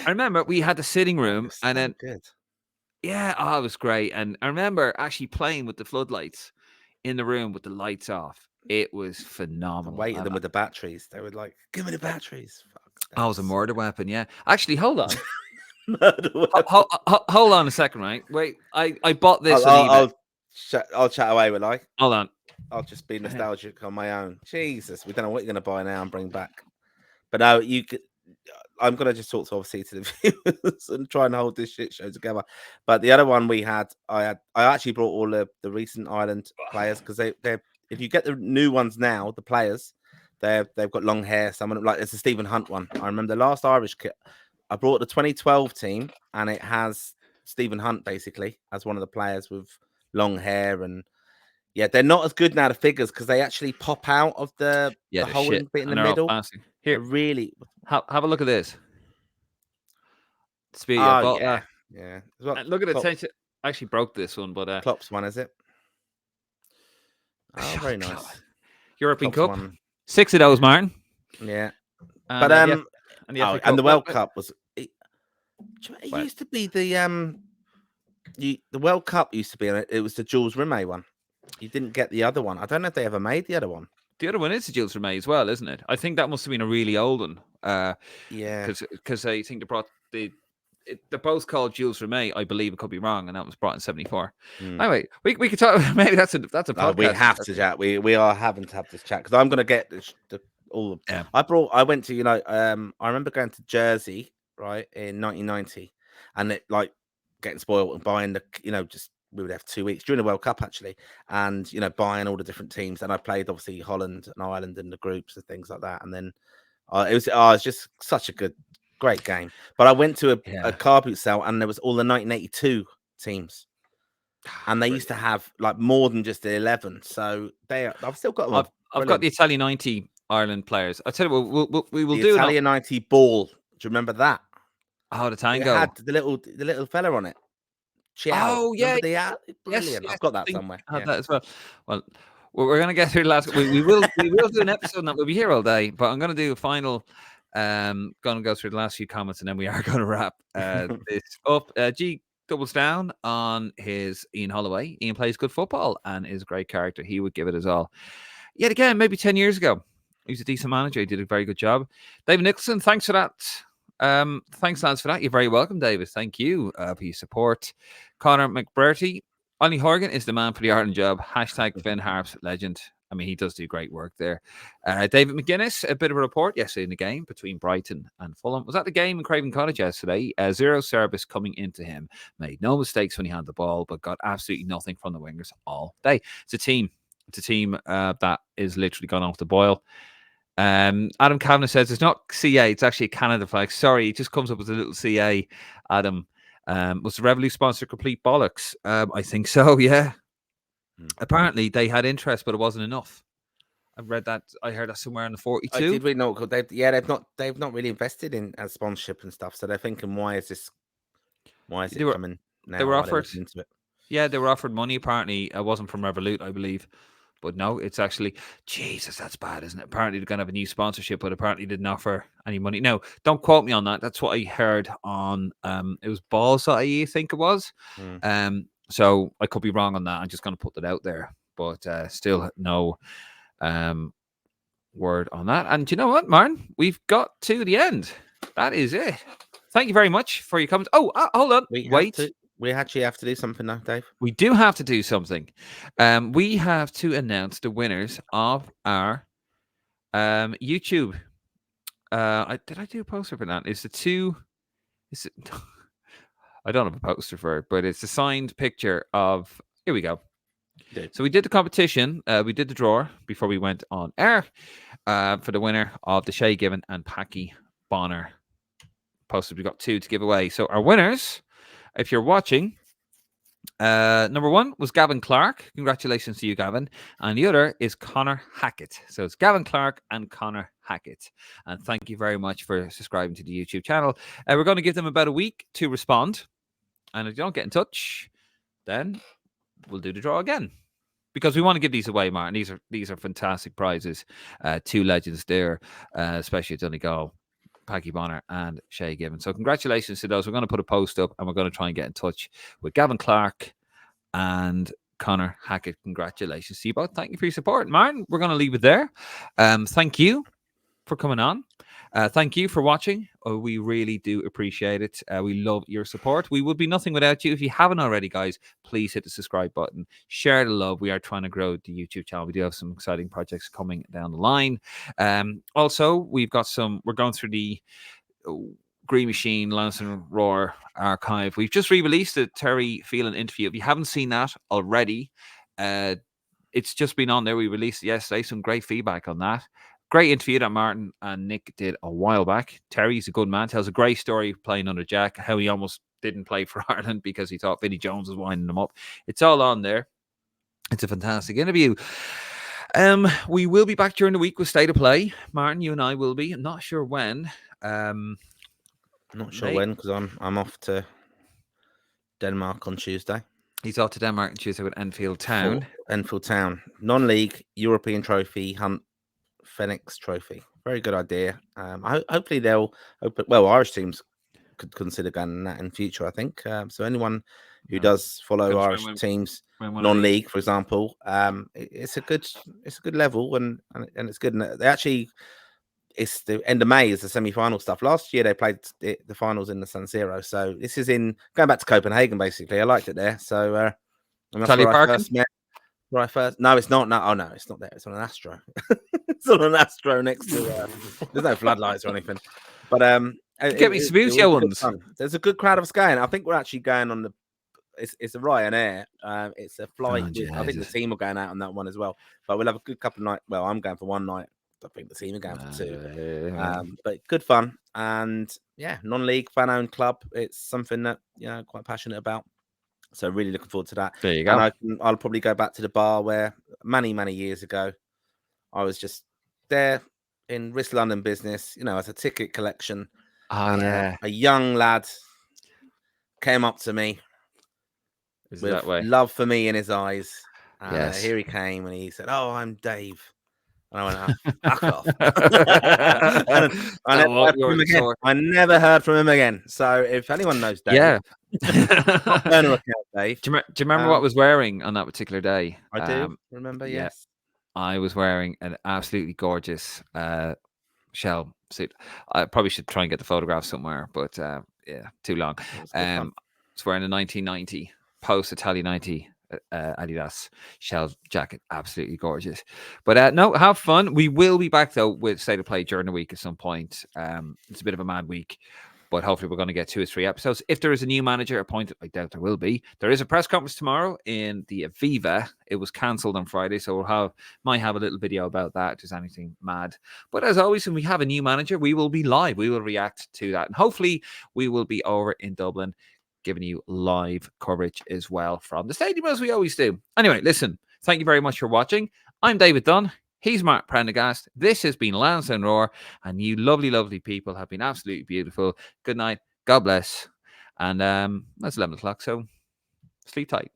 I remember we had the sitting room, and then it was great. And I remember actually playing with the floodlights in the room with the lights off. It was phenomenal. Waiting them with the batteries. They were like, "Give me the batteries." I was a murder weapon. Yeah, actually, hold on. Hold on a second, right? Wait, I bought this. I'll chat away with Hold on. I'll just be nostalgic on my own. Jesus, we don't know what you're going to buy now and bring back. But no, I'm going to just talk obviously to the viewers and try and hold this shit show together. But the other one we had, I actually brought all the recent Ireland players because they're if you get the new ones now, the players, they've got long hair. Some of them, like it's a Stephen Hunt one. I remember the last Irish kit. I brought the 2012 team, and it has Stephen Hunt basically as one of the players with long hair. And yeah, they're not as good now, the figures, because they actually pop out of the holding bit in the middle. Here, really, have a look at this. Speed. Oh, yeah. Look at the tension. I actually broke this one, but Klopp's one, is it? Oh, very nice. European Cup. 6 of those, Martin. Yeah. But and the World Cup was. It used to be the World Cup used to be. It was the Jules Rimet one. You didn't get the other one. I don't know if they ever made the other one. The other one is the Jules Rimet as well, isn't it? I think that must have been a really old one. Because I think they brought they're both called Jules Rimet. I believe, it could be wrong, and that was brought in 74. Anyway, we could talk. Maybe that's a podcast. We have to chat. We are having to have this chat because I'm going to get all. Yeah. I went to I remember going to Jersey right in 1990, and it like getting spoiled and buying we would have 2 weeks during the World Cup actually, and buying all the different teams. And I played obviously Holland and Ireland in the groups and things like that. And then it was just such a great game. But I went to a car boot sale, and there was all the 1982 teams, and they used to have like more than just the 11. So I've still got them. I've got the Italian 90 Ireland players. I tell you what, we will the do Italian 90 ball. Do you remember that? Oh, the tango. It had the little fella on it. Ciao. Oh yeah, brilliant. I've got that somewhere. I had that as well. Well, we're going to get through the last. We will do an episode that we'll be here all day, but I'm going to do a final. Going to go through the last few comments, and then we are going to wrap this up. G doubles down on his Ian Holloway. Ian plays good football and is a great character. He would give it his all. Yet again, maybe 10 years ago, he was a decent manager. He did a very good job. David Nicholson, thanks for that. Thanks, lads, for that. You're very welcome, David. Thank you for your support. Connor McBurty, Ollie Horgan is the man for the Ireland job. # Finn Harps legend. I mean, he does do great work there. David McGuinness, a bit of a report yesterday in the game between Brighton and Fulham. Was that the game in Craven Cottage yesterday? Zero service coming into him. Made no mistakes when he had the ball, but got absolutely nothing from the wingers all day. It's a team that is literally gone off the boil. Adam Kavanagh says it's not CA, it's actually a Canada flag. Sorry, it just comes up with a little CA. Adam, was the Revolut sponsor complete bollocks? I think so, yeah. Apparently they had interest, but it wasn't enough. I've read that. I heard that somewhere in the 42. I did read no. They've not really invested in sponsorship and stuff. So they're thinking, why is it coming now? They were offered. Yeah, they were offered money. Apparently, it wasn't from Revolut, I believe. But no, it's actually, Jesus, that's bad, isn't it? Apparently they're going to have a new sponsorship, but apparently didn't offer any money. No, don't quote me on that. That's what I heard on, it was Balls.ie, I think it was. So I could be wrong on that. I'm just going to put that out there. But still no word on that. And you know what, Martin? We've got to the end. That is it. Thank you very much for your comments. Oh, hold on. We actually have to do something now, Dave. We do have to do something. We have to announce the winners of our YouTube. Did I do a poster for that? Is it? I don't have a poster for it, but it's a signed picture of. Here we go. So we did the competition. We did the draw before we went on air for the winner of the Shay Given and Packy Bonner posters. We got 2 to give away. So our winners, if you're watching. Number 1 was Gavin Clark. Congratulations to you, Gavin. And the other is Connor Hackett. So it's Gavin Clark and Connor Hackett. And thank you very much for subscribing to the YouTube channel. We're going to give them about a week to respond. And if you don't get in touch, then we'll do the draw again. Because we want to give these away, Martin. These are fantastic prizes. 2 legends there, especially at Donegal. Packy Bonner and Shay Given. So congratulations to those. We're going to put a post up and we're going to try and get in touch with Gavin Clark and Connor Hackett. Congratulations to you both. Thank you for your support. Martin, we're going to leave it there. Thank you for coming on. Thank you for watching. We really do appreciate it. We love your support. We would be nothing without you. If you haven't already, guys, please hit the subscribe button. Share the love. We are trying to grow the YouTube channel. We do have some exciting projects coming down the line. Also, we're going through the Green Machine, Lansdowne Roar archive. We've just re-released the Terry Phelan interview. If you haven't seen that already, it's just been on there. We released it yesterday. Some great feedback on that. Great interview that Martin and Nick did a while back. Terry's a good man. Tells a great story playing under Jack, how he almost didn't play for Ireland because he thought Vinnie Jones was winding him up. It's all on there. It's a fantastic interview. We will be back during the week with State of Play. Martin, you and I will be. I'm not sure when. Not sure when, because I'm off to Denmark on Tuesday. He's off to Denmark on Tuesday with Enfield Town. Enfield Town. Non-league European Trophy Hunt Phoenix Trophy. Very good idea. Hopefully they'll open. Well, Irish teams could consider going that in future, I think. So anyone who does follow Irish teams, non-league, for example, it's a good level and it's good. And they actually, it's the end of May is the semi-final stuff. Last year they played the finals in the San Siro. So this is going back to Copenhagen basically. I liked it there. So Sally Parkin. Right first. No, it's not. No, it's not there. It's on an Astro. It's on an Astro next to. There's no floodlights or anything. But get me Sabutio ones. There's a good crowd of us going. I think we're actually going on the. It's a Ryanair. It's a flight. I think the team are going out on that one as well. But we'll have a good couple of nights. Well, I'm going for one night. I think the team are going for 2. But good fun and non-league fan-owned club. It's something that quite passionate about. So really looking forward to that. There you go. And I'll probably go back to the bar where many, many years ago, I was just there in Wrist London business, as a ticket collection. A young lad came up to me with love for me in his eyes. Here he came and he said, "Oh, I'm Dave." And I went, "Fuck off." I never heard from him again. So if anyone knows Dave, burner account, Dave. Do you remember what I was wearing on that particular day? I do remember. Yes, I was wearing an absolutely gorgeous shell suit. I probably should try and get the photograph somewhere, but too long. I was wearing a 1990 post Italian 90. Adidas shell jacket, absolutely gorgeous. But no, have fun. We will be back though with State of Play during the week at some point. It's a bit of a mad week, but hopefully we're going to get 2 or 3 episodes. If there is a new manager appointed, I doubt there will be. There is a press conference tomorrow in the Aviva. It was cancelled on Friday, so might have a little video about that if there's anything mad. But as always, when we have a new manager, we will be live. We will react to that, and hopefully we will be over in Dublin, giving you live coverage as well from the stadium, as we always do. Anyway, listen, thank you very much for watching. I'm David Dunn. He's Mark Prendergast. This has been Lansdowne Roar, and you lovely, lovely people have been absolutely beautiful. Good night. God bless. And that's 11 o'clock, so sleep tight.